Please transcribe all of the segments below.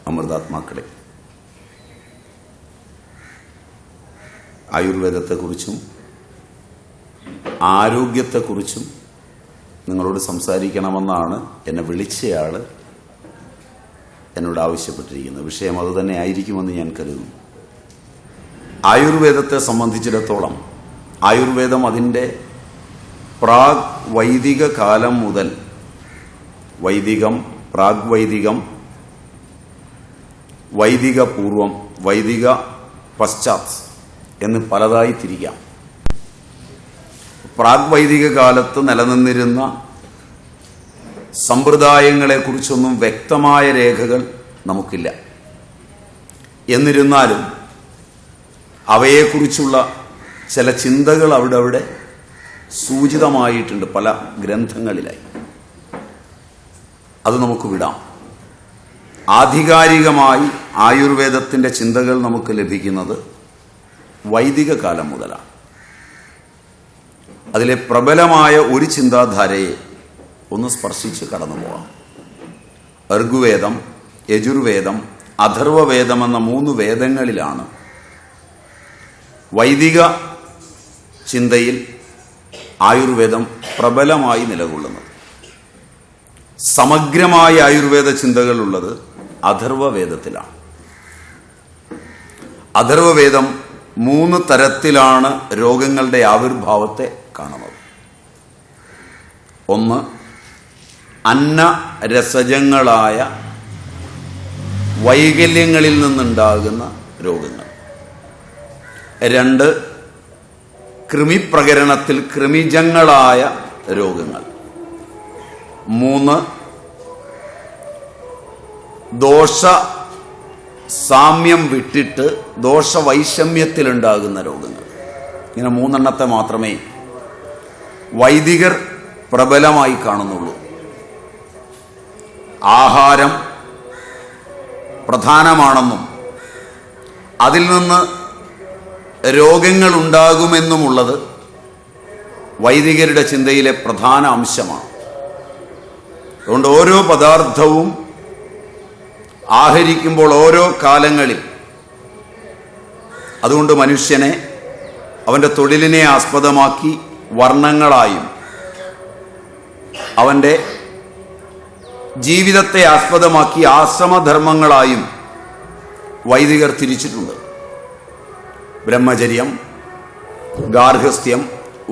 അമൃതാത്മാക്കളെ, ആയുർവേദത്തെക്കുറിച്ചും ആരോഗ്യത്തെക്കുറിച്ചും നിങ്ങളോട് സംസാരിക്കണമെന്നാണ് എന്നെ വിളിച്ചയാൾ എന്നോട് ആവശ്യപ്പെട്ടിരിക്കുന്നത്. വിഷയം അതുതന്നെ ആയിരിക്കുമെന്ന് ഞാൻ കരുതുന്നു. ആയുർവേദത്തെ സംബന്ധിച്ചിടത്തോളം ആയുർവേദം അതിൻ്റെ പ്രാഗ് വൈദിക കാലം മുതൽ, വൈദികം, പ്രാഗ് വൈദികം, വൈദിക പൂർവം, വൈദിക പശ്ചാത്ത് എന്ന് പലതായി തിരിക്കാം. പ്രാഗ് വൈദിക കാലത്ത് നിലനിന്നിരുന്ന സമ്പ്രദായങ്ങളെക്കുറിച്ചൊന്നും വ്യക്തമായ രേഖകൾ നമുക്കില്ല. എന്നിരുന്നാലും അവയെക്കുറിച്ചുള്ള ചില ചിന്തകൾ അവിടെ സൂചിതമായിട്ടുണ്ട് പല ഗ്രന്ഥങ്ങളിലായി. അത് നമുക്ക് വിടാം. ആധികാരികമായി ആയുർവേദത്തിൻ്റെ ചിന്തകൾ നമുക്ക് ലഭിക്കുന്നത് വൈദിക കാലം മുതലാണ്. അതിലെ പ്രബലമായ ഒരു ചിന്താധാരയെ ഒന്ന് സ്പർശിച്ച് കടന്നു പോകാം. ഋഗ്വേദം, യജുർവേദം, അഥർവവേദം എന്ന 3 വേദങ്ങളിലാണ് വൈദിക ചിന്തയിൽ ആയുർവേദം പ്രബലമായി നിലകൊള്ളുന്നത്. സമഗ്രമായ ആയുർവേദ ചിന്തകളുള്ളത് അഥർവവേദത്തിലാണ്. അഥർവവേദം 3 തരത്തിലാണ് രോഗങ്ങളുടെ ആവിർഭാവത്തെ കാണുന്നത്. ഒന്ന്, അന്നരസജങ്ങളായ വൈകല്യങ്ങളിൽ നിന്നുണ്ടാകുന്ന രോഗങ്ങൾ. 2, കൃമിപ്രകരണത്തിൽ കൃമിജങ്ങളായ രോഗങ്ങൾ. 3, ദോഷ സാമ്യം വിട്ടിട്ട് ദോഷവൈഷമ്യത്തിലുണ്ടാകുന്ന രോഗങ്ങൾ. ഇങ്ങനെ 3 എണ്ണത്തെ മാത്രമേ വൈദികർ പ്രബലമായി കാണുന്നുള്ളൂ. ആഹാരം പ്രധാനമാണെന്നും അതിൽ നിന്ന് രോഗങ്ങൾ ഉണ്ടാകുമെന്നുമുള്ളത് വൈദികരുടെ ചിന്തയിലെ പ്രധാന അംശമാണ്. അതുകൊണ്ട് ഓരോ പദാർത്ഥവും ആഹരിക്കുമ്പോൾ ഓരോ കാലങ്ങളിൽ അതുകൊണ്ട് മനുഷ്യനെ അവൻ്റെ തൊഴിലിനെ ആസ്പദമാക്കി വർണ്ണങ്ങളായും അവൻ്റെ ജീവിതത്തെ ആസ്പദമാക്കി ആശ്രമധർമ്മങ്ങളായും വൈദികർ തിരിച്ചിട്ടുണ്ട്. ബ്രഹ്മചര്യം, ഗാർഹസ്ഥ്യം,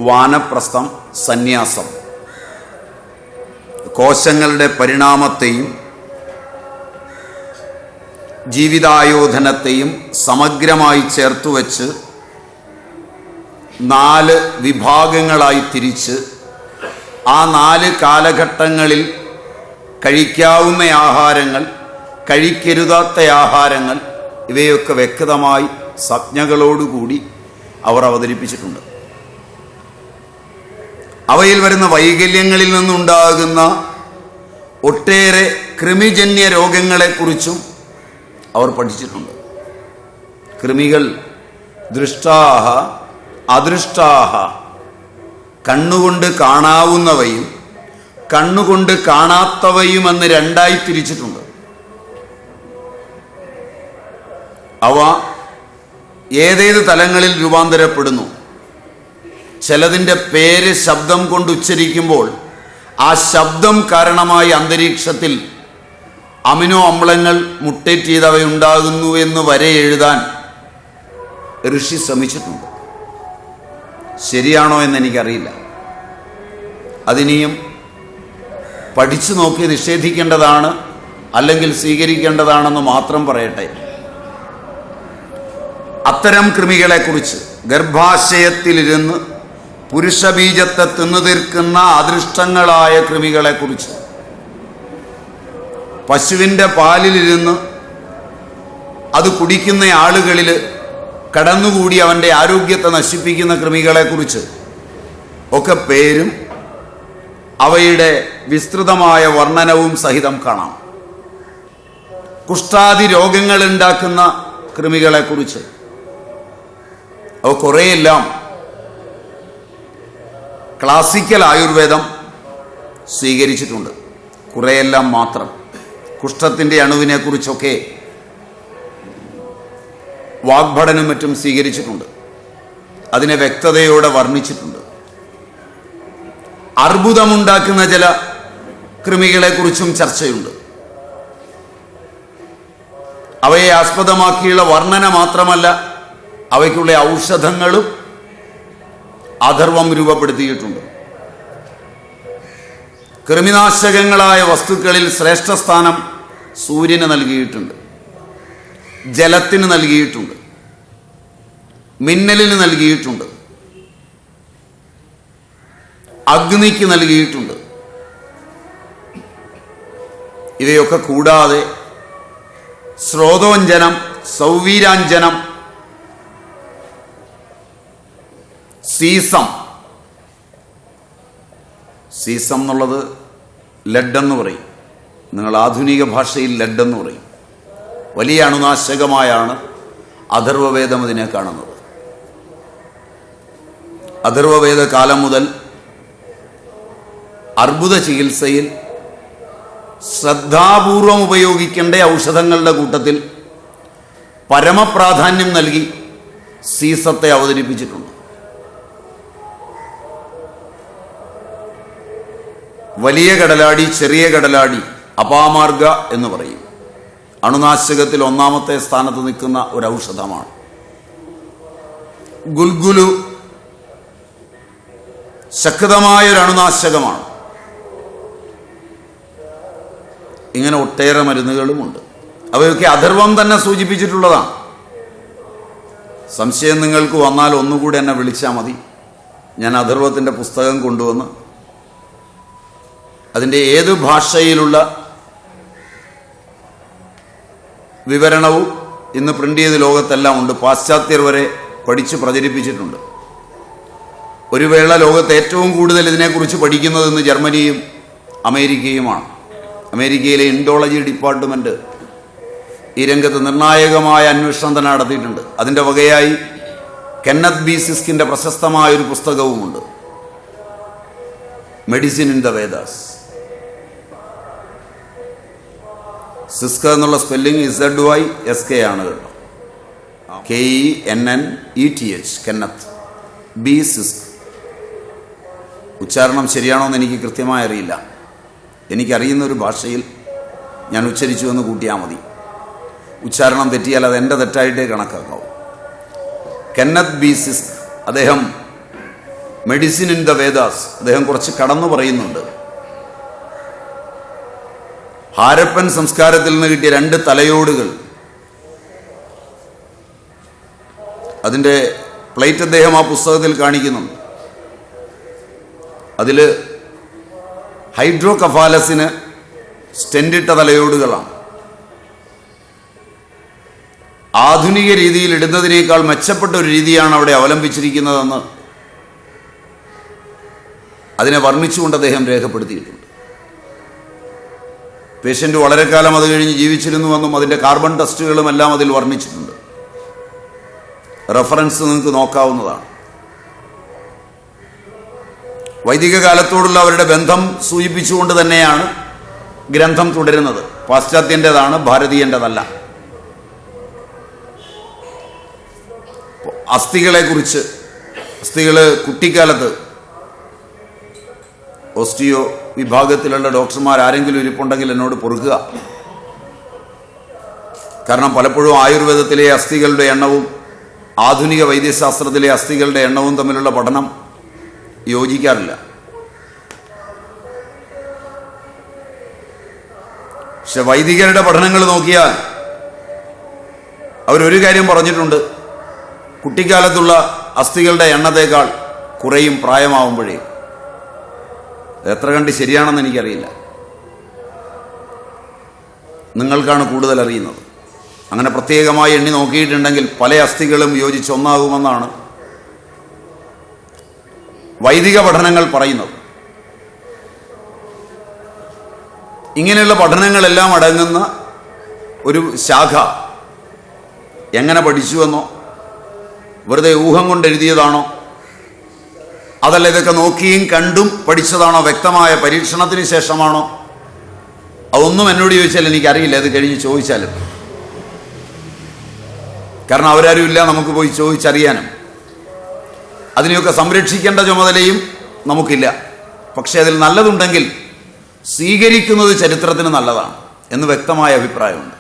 വാനപ്രസ്ഥം, സന്യാസം. കോശങ്ങളുടെ പരിണാമത്തെയും ജീവിതായോധനത്തെയും സമഗ്രമായി ചേർത്തുവച്ച് 4 വിഭാഗങ്ങളായി തിരിച്ച് ആ 4 കാലഘട്ടങ്ങളിൽ കഴിക്കാവുന്ന ആഹാരങ്ങൾ, കഴിക്കരുതാത്ത ആഹാരങ്ങൾ, ഇവയൊക്കെ വ്യക്തമായി സംജ്ഞകളോടുകൂടി അവർ അവതരിപ്പിച്ചിട്ടുണ്ട്. അവയിൽ വരുന്ന വൈകല്യങ്ങളിൽ നിന്നുണ്ടാകുന്ന ഒട്ടേറെ കൃമിജന്യ രോഗങ്ങളെക്കുറിച്ചും അവർ പഠിച്ചിട്ടുണ്ട്. കൃമികൾ ദൃഷ്ടാഹ, അദൃഷ്ടാഹ, കണ്ണുകൊണ്ട് കാണാവുന്നവയും കണ്ണുകൊണ്ട് കാണാത്തവയുമെന്ന് 2ആയി തിരിച്ചിട്ടുണ്ട്. അവ ഏതേത് തലങ്ങളിൽ രൂപാന്തരപ്പെടുന്നു? ചിലതിൻ്റെ പേര് ശബ്ദം കൊണ്ട് ഉച്ചരിക്കുമ്പോൾ ആ ശബ്ദം കാരണമായി അന്തരീക്ഷത്തിൽ അമിനോ അമ്ലങ്ങൾ മുട്ടേറ്റ് ചെയ്തവയുണ്ടാകുന്നു എന്ന് വരെ എഴുതാൻ ഋഷി ശ്രമിച്ചിട്ടുണ്ട്. ശരിയാണോ എന്ന് എനിക്കറിയില്ല. അതിനെയും പഠിച്ചു നോക്കി നിഷേധിക്കേണ്ടതാണ്, അല്ലെങ്കിൽ സ്വീകരിക്കേണ്ടതാണെന്ന് മാത്രം പറയട്ടെ. അത്തരം കൃമികളെക്കുറിച്ച്, ഗർഭാശയത്തിലിരുന്ന് പുരുഷബീജത്തെ തിന്നു തീർക്കുന്ന അദൃഷ്ടങ്ങളായ കൃമികളെക്കുറിച്ച്, പശുവിൻ്റെ പാലിലിരുന്ന് അത് കുടിക്കുന്ന ആളുകളിൽ കടന്നുകൂടി അവൻ്റെ ആരോഗ്യത്തെ നശിപ്പിക്കുന്ന കൃമികളെക്കുറിച്ച് ഒക്കെ പേരും അവയുടെ വിസ്തൃതമായ വർണ്ണനവും സഹിതം കാണാം. കുഷ്ഠാദി രോഗങ്ങൾ ഉണ്ടാക്കുന്ന കൃമികളെക്കുറിച്ച് അവ കുറേയെല്ലാം ക്ലാസിക്കൽ ആയുർവേദം സ്വീകരിച്ചിട്ടുണ്ട്. കുറേയെല്ലാം മാത്രം. കുഷ്ഠത്തിൻ്റെ അണുവിനെക്കുറിച്ചൊക്കെ വാഗ്ഭടനും മറ്റും സ്വീകരിച്ചിട്ടുണ്ട്. അതിനെ വ്യക്തതയോടെ വർണ്ണിച്ചിട്ടുണ്ട്. അർബുദമുണ്ടാക്കുന്ന ചില കൃമികളെക്കുറിച്ചും ചർച്ചയുണ്ട്. അവയെ ആസ്പദമാക്കിയുള്ള വർണ്ണന മാത്രമല്ല, അവയ്ക്കുള്ള ഔഷധങ്ങളും അഥർവം രൂപപ്പെടുത്തിയിട്ടുണ്ട്. കൃമിനാശകങ്ങളായ വസ്തുക്കളിൽ ശ്രേഷ്ഠസ്ഥാനം സൂര്യന് നൽകിയിട്ടുണ്ട്, ജലത്തിന് നൽകിയിട്ടുണ്ട്, മിന്നലിന് നൽകിയിട്ടുണ്ട്, അഗ്നിക്ക് നൽകിയിട്ടുണ്ട്. ഇവയൊക്കെ കൂടാതെ സ്രോതോഞ്ജനം, സൗവീരാഞ്ജനം, സീസം എന്നുള്ളത് ലെഡെന്ന് പറയും. നിങ്ങൾ ആധുനിക ഭാഷയിൽ ലെഡെന്ന് പറയും. വലിയ അണുനാശകമായാണ് അഥർവവേദം ഇതിനെ കാണുന്നത്. അഥർവവേദ കാലം മുതൽ അർബുദ ചികിത്സയിൽ ശ്രദ്ധാപൂർവം ഉപയോഗിക്കേണ്ട ഔഷധങ്ങളുടെ കൂട്ടത്തിൽ പരമപ്രാധാന്യം നൽകി സീസത്തെ അവതരിപ്പിച്ചിട്ടുണ്ട്. വലിയ കടലാടി, ചെറിയ കടലാടി, അപാമാർഗ എന്ന് പറയും. അണുനാശകത്തിൽ ഒന്നാമത്തെ സ്ഥാനത്ത് നിൽക്കുന്ന ഒരു ഔഷധമാണ്. ഗുൽഗുലു ശക്തമായൊരു അണുനാശകമാണ്. ഇങ്ങനെ ഒട്ടേറെ മരുന്നുകളുമുണ്ട്. അവയൊക്കെ അഥർവം തന്നെ സൂചിപ്പിച്ചിട്ടുള്ളതാണ്. സംശയം നിങ്ങൾക്ക് വന്നാൽ ഒന്നുകൂടി എന്നെ വിളിച്ചാൽ മതി. ഞാൻ അഥർവത്തിൻ്റെ പുസ്തകം കൊണ്ടുവന്ന് അതിൻ്റെ ഏത് ഭാഷയിലുള്ള വിവരണവും ഇന്ന് പ്രിന്റ് ചെയ്ത് ലോകത്തെല്ലാം ഉണ്ട്. പാശ്ചാത്യർ വരെ പഠിച്ച് പ്രചരിപ്പിച്ചിട്ടുണ്ട്. ഒരു വേള ലോകത്ത് ഏറ്റവും കൂടുതൽ ഇതിനെക്കുറിച്ച് പഠിക്കുന്നത് ഇന്ന് ജർമ്മനിയും അമേരിക്കയുമാണ്. അമേരിക്കയിലെ ഇൻഡോളജി ഡിപ്പാർട്ട്മെൻറ്റ് ഈ രംഗത്ത് നിർണായകമായ അന്വേഷണം തന്നെ നടത്തിയിട്ടുണ്ട്. അതിൻ്റെ വകയായി കെന്നത്ത് ബി സിസ്കിൻ്റെ പ്രശസ്തമായൊരു പുസ്തകവുമുണ്ട്, മെഡിസിൻ ഇൻ ദ വേദാസ്. സിസ്ക എന്നുള്ള സ്പെല്ലിംഗ് ZYSK ആണ് കേട്ടോ. KENNETH, Kenneth B Zysk. ഉച്ചാരണം ശരിയാണോ എന്ന് എനിക്ക് കൃത്യമായി അറിയില്ല. എനിക്കറിയുന്ന ഒരു ഭാഷയിൽ ഞാൻ ഉച്ചരിച്ചു എന്ന് കൂട്ടിയാൽ മതി. ഉച്ചാരണം തെറ്റിയാൽ അത് എൻ്റെ തെറ്റായിട്ടേ കണക്കാക്കാവൂ. കെന്നത്ത് ബി സിസ്ക്, അദ്ദേഹം മെഡിസിൻ ഇൻ ദ വേദാസ്, അദ്ദേഹം കുറച്ച് കടന്നു പറയുന്നുണ്ട്. ഹാരപ്പൻ സംസ്കാരത്തിൽ നിന്ന് കിട്ടിയ 2 തലയോടുകൾ, അതിൻ്റെ പ്ലേറ്റ് അദ്ദേഹം ആ പുസ്തകത്തിൽ കാണിക്കുന്നുണ്ട്. അതിൽ ഹൈഡ്രോകഫാലസിന് സ്റ്റെൻഡിട്ട തലയോടുകളാണ്. ആധുനിക രീതിയിൽ ഇടുന്നതിനേക്കാൾ മെച്ചപ്പെട്ട ഒരു രീതിയാണ് അവിടെ അവലംബിച്ചിരിക്കുന്നതെന്ന് അതിനെ വർണ്ണിച്ചുകൊണ്ട് അദ്ദേഹം രേഖപ്പെടുത്തിയിട്ടുണ്ട്. പേഷ്യൻ്റ് വളരെ കാലം അത് കഴിഞ്ഞ് ജീവിച്ചിരുന്നുവെന്നും അതിൻ്റെ കാർബൺ ടെസ്റ്റുകളും എല്ലാം അതിൽ വർണ്ണിച്ചിട്ടുണ്ട്. റെഫറൻസ് നിങ്ങൾക്ക് നോക്കാവുന്നതാണ്. വൈദിക കാലത്തോടുള്ള അവരുടെ ബന്ധം സൂചിപ്പിച്ചുകൊണ്ട് തന്നെയാണ് ഗ്രന്ഥം തുടരുന്നത്. പാശ്ചാത്യൻ്റെതാണ്, ഭാരതീയൻ്റെതല്ല. അസ്ഥികളെക്കുറിച്ച്, അസ്ഥികൾ കുട്ടിക്കാലത്ത് ഓസ്റ്റിയോ വിഭാഗത്തിലുള്ള ഡോക്ടർമാർ ആരെങ്കിലും ഇരിപ്പുണ്ടെങ്കിൽ എന്നോട് പൊറുക്കുക. കാരണം പലപ്പോഴും ആയുർവേദത്തിലെ അസ്ഥികളുടെ എണ്ണവും ആധുനിക വൈദ്യശാസ്ത്രത്തിലെ അസ്ഥികളുടെ എണ്ണവും തമ്മിലുള്ള പഠനം യോജിക്കാറില്ല. പക്ഷെ വൈദികരുടെ പഠനങ്ങൾ നോക്കിയാൽ അവരൊരു കാര്യം പറഞ്ഞിട്ടുണ്ട്: കുട്ടിക്കാലത്തുള്ള അസ്ഥികളുടെ എണ്ണത്തേക്കാൾ കുറയും പ്രായമാവുമ്പോഴേ. എത്ര കണ്ട് ശരിയാണെന്ന് എനിക്കറിയില്ല, നിങ്ങൾക്കാണ് കൂടുതൽ അറിയുന്നത്. അങ്ങനെ പ്രത്യേകമായി എണ്ണി നോക്കിയിട്ടുണ്ടെങ്കിൽ പല അസ്ഥികളും യോജിച്ചൊന്നാകുമെന്നാണ് വൈദിക പഠനങ്ങൾ പറയുന്നത്. ഇങ്ങനെയുള്ള പഠനങ്ങളെല്ലാം അടങ്ങുന്ന ഒരു ശാഖ എങ്ങനെ പഠിച്ചുവെന്നോ വെറുതെ ഊഹം കൊണ്ട് എഴുതിയതാണോ, അതല്ല ഇതൊക്കെ നോക്കിയും കണ്ടും പഠിച്ചതാണോ, വ്യക്തമായ പരീക്ഷണത്തിന് ശേഷമാണോ, അതൊന്നും എന്നോട് ചോദിച്ചാൽ എനിക്കറിയില്ല. അത് കഴിഞ്ഞ് ചോദിച്ചാലും കാരണം അവരാരും ഇല്ല നമുക്ക് പോയി ചോദിച്ചറിയാനും. അതിനെയൊക്കെ സംരക്ഷിക്കേണ്ട ചുമതലയും നമുക്കില്ല. പക്ഷെ അതിൽ നല്ലതുണ്ടെങ്കിൽ സ്വീകരിക്കുന്നത് ചരിത്രത്തിന് നല്ലതാണ് എന്ന് വ്യക്തമായ അഭിപ്രായമുണ്ട്.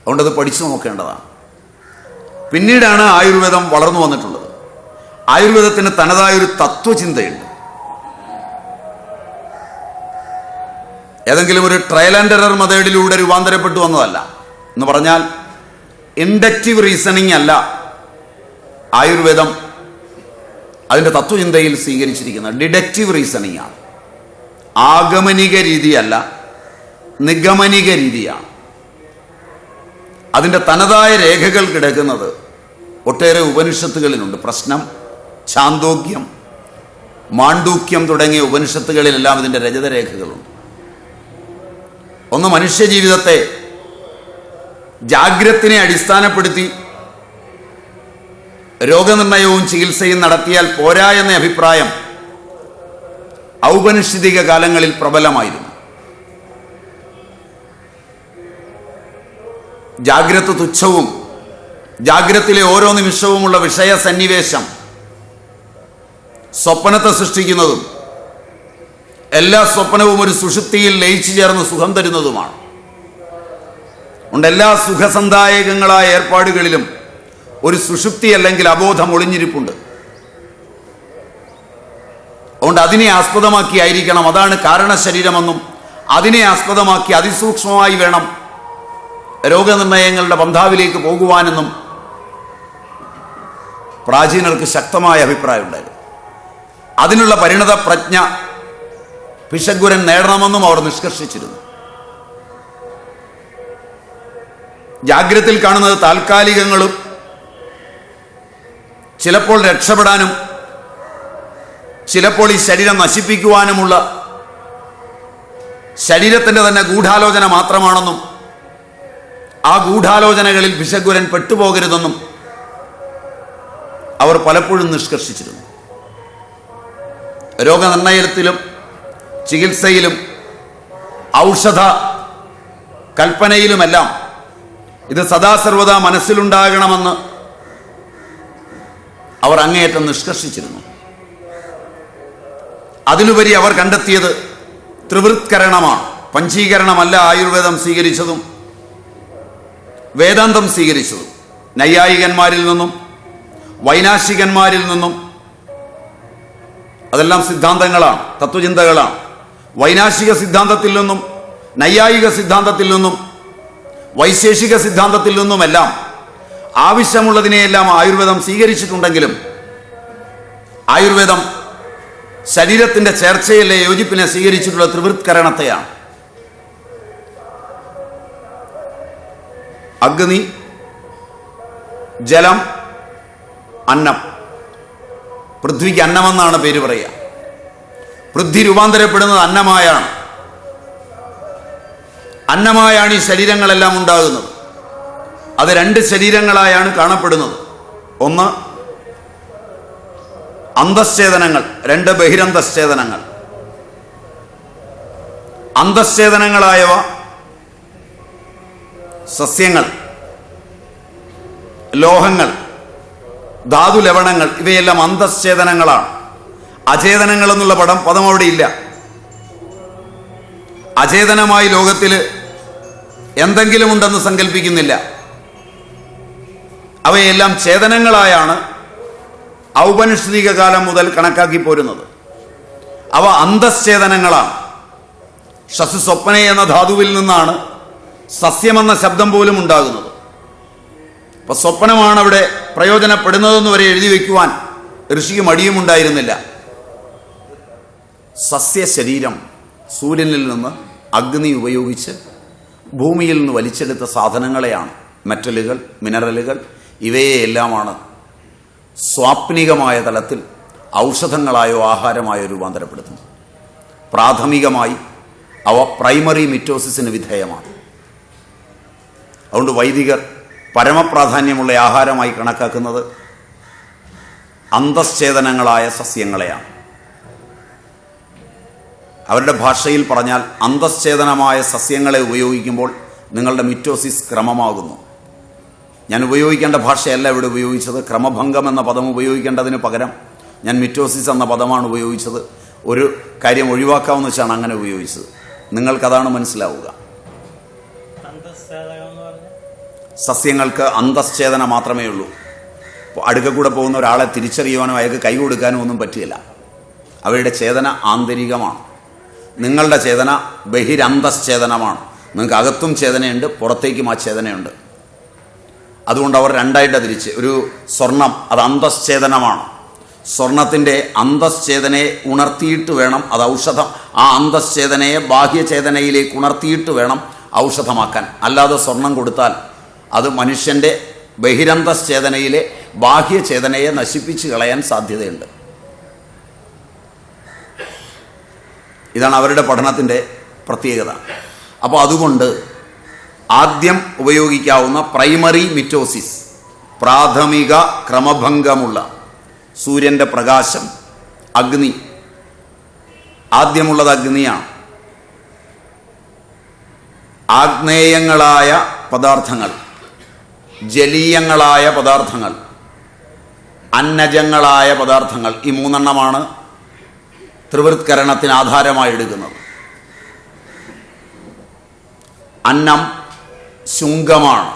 അതുകൊണ്ടത് പഠിച്ചു നോക്കേണ്ടതാണ്. പിന്നീടാണ് ആയുർവേദം വളർന്നു വന്നിട്ടുള്ളത്. ആയുർവേദത്തിന് തനതായൊരു തത്വചിന്തയുണ്ട്. ഏതെങ്കിലും ഒരു ട്രയൽ ആൻഡ് എറർ മെത്തേഡിലൂടെ രൂപാന്തരപ്പെട്ടു വന്നതല്ല. എന്ന് പറഞ്ഞാൽ ഇൻഡക്റ്റീവ് റീസണിങ് അല്ല ആയുർവേദം അതിൻ്റെ തത്വചിന്തയിൽ സ്വീകരിച്ചിരിക്കുന്നത്, ഡിഡക്റ്റീവ് റീസണിങ് ആണ്. ആഗമനിക രീതിയല്ല, നിഗമനിക രീതിയാണ്. അതിൻ്റെ തനതായ രേഖകൾ കിടക്കുന്നത് ഒട്ടേറെ ഉപനിഷത്തുകളിലുണ്ട്. പ്രശ്നം, ഛാന്തോഗ്യം, മാണ്ഡൂക്യം തുടങ്ങിയ ഉപനിഷത്തുകളിലെല്ലാം ഇതിൻ്റെ രചതരേഖകളുണ്ട്. ഒന്ന്, മനുഷ്യജീവിതത്തെ ജാഗ്രത്തിനെ അടിസ്ഥാനപ്പെടുത്തി രോഗനിർണയവും ചികിത്സയും നടത്തിയാൽ പോരാ എന്ന അഭിപ്രായം ഔപനിഷദിക കാലങ്ങളിൽ പ്രബലമായിരുന്നു. ജാഗ്രത തുച്ഛവും ജാഗ്രത്തിലെ ഓരോ നിമിഷവുമുള്ള വിഷയ സന്നിവേശം സ്വപ്നത്തെ സൃഷ്ടിക്കുന്നതും എല്ലാ സ്വപ്നവും ഒരു സുഷുപ്തിയിൽ ലയിച്ചു ചേർന്ന് സുഖം തരുന്നതുമാണ്. അതുകൊണ്ട് എല്ലാ സുഖസന്ദായകങ്ങളായ ഏർപ്പാടുകളിലും ഒരു സുഷുപ്തി അല്ലെങ്കിൽ അബോധം ഒളിഞ്ഞിരിപ്പുണ്ട്. അതുകൊണ്ട് അതിനെ ആസ്പദമാക്കിയായിരിക്കണം, അതാണ് കാരണശരീരമെന്നും അതിനെ ആസ്പദമാക്കി അതിസൂക്ഷ്മമായി വേണം രോഗനിർണയങ്ങളുടെ പന്ഥാവിലേക്ക് പോകുവാനെന്നും പ്രാചീനർക്ക് ശക്തമായ അഭിപ്രായമുണ്ടായിരുന്നു. അതിനുള്ള പരിണത പ്രജ്ഞ ഭിഷഗ്വരൻ നേടണമെന്നും അവർ നിഷ്കർഷിച്ചിരുന്നു. ജാഗ്രതയിൽ കാണുന്നത് താൽക്കാലികങ്ങളും ചിലപ്പോൾ രക്ഷപ്പെടാനും ചിലപ്പോൾ ഈ ശരീരം നശിപ്പിക്കുവാനുമുള്ള ശരീരത്തിൻ്റെ തന്നെ ഗൂഢാലോചന മാത്രമാണെന്നും ആ ഗൂഢാലോചനകളിൽ ഭിഷഗ്വരൻ പെട്ടുപോകരുതെന്നും അവർ പലപ്പോഴും നിഷ്കർഷിച്ചിരുന്നു. രോഗനിർണയത്തിലും ചികിത്സയിലും ഔഷധ കൽപ്പനയിലുമെല്ലാം ഇത് സദാസർവദാ മനസ്സിലുണ്ടാകണമെന്ന് അവർ അങ്ങേയറ്റം നിഷ്കർഷിച്ചിരുന്നു. അതിലുപരി അവർ കണ്ടെത്തിയത് ത്രിവൃത്കരണമാണ്. പഞ്ചീകരണമല്ല ആയുർവേദം സ്വീകരിച്ചതും വേദാന്തം സ്വീകരിച്ചതും. നൈയായികന്മാരിൽ നിന്നും വൈനാശികന്മാരിൽ നിന്നും അതെല്ലാം സിദ്ധാന്തങ്ങളാണ്, തത്വചിന്തകളാണ്. വൈനാശിക സിദ്ധാന്തത്തിൽ നിന്നും നൈയായിക സിദ്ധാന്തത്തിൽ നിന്നും വൈശേഷിക സിദ്ധാന്തത്തിൽ നിന്നുമെല്ലാം ആവശ്യമുള്ളതിനെയെല്ലാം ആയുർവേദം സ്വീകരിച്ചിട്ടുണ്ടെങ്കിലും ആയുർവേദം ശരീരത്തിൻ്റെ ചേർച്ചയിലെ യോജിപ്പിനെ സ്വീകരിച്ചിട്ടുള്ള ത്രിവൃത്കരണത്തെയാണ്. അഗ്നി, ജലം, അന്നം. പൃഥ്വിക്ക് അന്നമെന്നാണ് പേര് പറയുക. പൃഥ്വി രൂപാന്തരപ്പെടുന്നത് അന്നമായാണ്. അന്നമായാണ് ഈ ശരീരങ്ങളെല്ലാം ഉണ്ടാകുന്നത്. അത് രണ്ട് ശരീരങ്ങളായാണ് കാണപ്പെടുന്നത്. ഒന്ന് അന്തശ്ചേതനങ്ങൾ, രണ്ട് ബഹിരന്തശ്ചേതനങ്ങൾ. അന്തശ്ചേതനങ്ങളായവ സസ്യങ്ങൾ, ലോഹങ്ങൾ, ധാതുലവണങ്ങൾ, ഇവയെല്ലാം അന്തശ്ചേതനങ്ങളാണ്. അചേതനങ്ങൾ എന്നുള്ള പദം അവിടെ ഇല്ല. അചേതനമായി ലോകത്തിൽ എന്തെങ്കിലും ഉണ്ടെന്ന് സങ്കല്പിക്കുന്നില്ല. അവയെല്ലാം ചേതനങ്ങളായാണ് ഔപനിഷദിക കാലം മുതൽ കണക്കാക്കി പോരുന്നത്. അവ അന്തശ്ചേതനങ്ങളാണ്. ഷസ് സ്വപ്നെ എന്ന ധാതുവിൽ നിന്നാണ് സസ്യമെന്ന ശബ്ദം പോലും ഉണ്ടാകുന്നത്. അപ്പൊ സ്വപ്നമാണ് അവിടെ പ്രയോജനപ്പെടുന്നതെന്ന് വരെ എഴുതി വയ്ക്കുവാൻ ഋഷിക്ക് മടിയും ഉണ്ടായിരുന്നില്ല. സസ്യശരീരം സൂര്യനിൽ നിന്ന് അഗ്നി ഉപയോഗിച്ച് ഭൂമിയിൽ നിന്ന് വലിച്ചെടുത്ത സാധനങ്ങളെയാണ്, മെറ്റലുകൾ, മിനറലുകൾ, ഇവയെല്ലാമാണ് സ്വാപ്നികമായ തലത്തിൽ ഔഷധങ്ങളായോ ആഹാരമായോ രൂപാന്തരപ്പെടുത്തുന്നത്. പ്രാഥമികമായി അവ പ്രൈമറി മിറ്റോസിസിന് വിധേയമാണ്. അതുകൊണ്ട് വൈദികർ പരമപ്രാധാന്യമുള്ള ആഹാരമായി കണക്കാക്കുന്നത് അന്തശ്ചേതനങ്ങളായ സസ്യങ്ങളെയാണ്. അവരുടെ ഭാഷയിൽ പറഞ്ഞാൽ അന്തശ്ചേതനമായ സസ്യങ്ങളെ ഉപയോഗിക്കുമ്പോൾ നിങ്ങളുടെ മിറ്റോസിസ് ക്രമമാകുന്നു. ഞാൻ ഉപയോഗിക്കേണ്ട ഭാഷയല്ല ഇവിടെ ഉപയോഗിച്ചത്. ക്രമഭംഗം എന്ന പദം ഉപയോഗിക്കേണ്ടതിന് പകരം ഞാൻ മിറ്റോസിസ് എന്ന പദമാണ് ഉപയോഗിച്ചത്. ഒരു കാര്യം ഒഴിവാക്കാമെന്ന് വെച്ചാണ് അങ്ങനെ ഉപയോഗിച്ചത്. നിങ്ങൾക്കതാണ് മനസ്സിലാവുക. സസ്യങ്ങൾക്ക് അന്തശ്ചേതന മാത്രമേ ഉള്ളൂ. അടുക്ക കൂടെ പോകുന്ന ഒരാളെ തിരിച്ചറിയുവാനോ അയാൾക്ക് കൈ കൊടുക്കാനോ ഒന്നും പറ്റില്ല. അവരുടെ ചേതന ആന്തരികമാണ്. നിങ്ങളുടെ ചേതന ബഹിരന്തശ്ചേതനമാണ്. നിങ്ങൾക്ക് അകത്തും ചേതനയുണ്ട്, പുറത്തേക്കും ആ ചേതനയുണ്ട്. അതുകൊണ്ട് അവർ രണ്ടായിട്ട് തിരിച്ച്, ഒരു സ്വർണം അത് അന്തശ്ചേതനമാണ്. സ്വർണത്തിൻ്റെ അന്തശ്ചേതനയെ ഉണർത്തിയിട്ട് വേണം അത് ഔഷധം, ആ അന്തശ്ചേതനയെ ബാഹ്യചേതനയിലേക്ക് ഉണർത്തിയിട്ട് വേണം ഔഷധമാക്കാൻ. അല്ലാതെ സ്വർണം കൊടുത്താൽ അത് മനുഷ്യൻ്റെ ബഹിരന്തശ്ചേതനയിലെ ബാഹ്യചേതനയെ നശിപ്പിച്ച് കളയാൻ സാധ്യതയുണ്ട്. ഇതാണ് അവരുടെ പഠനത്തിൻ്റെ പ്രത്യേകത. അപ്പോൾ അതുകൊണ്ട് ആദ്യം ഉപയോഗിക്കാവുന്ന പ്രൈമറി മിറ്റോസിസ്, പ്രാഥമിക ക്രമഭംഗമുള്ള സൂര്യൻ്റെ പ്രകാശം, അഗ്നി. ആദ്യമുള്ളത് അഗ്നിയാണ്. ആഗ്നേയങ്ങളായ പദാർത്ഥങ്ങൾ, ജലീയങ്ങളായ പദാർത്ഥങ്ങൾ, അന്നജങ്ങളായ പദാർത്ഥങ്ങൾ, ഈ മൂന്നെണ്ണമാണ് ത്രിവൃത്കരണത്തിന് ആധാരമായി എടുക്കുന്നത്. അന്നം ശുംഗമാണ്,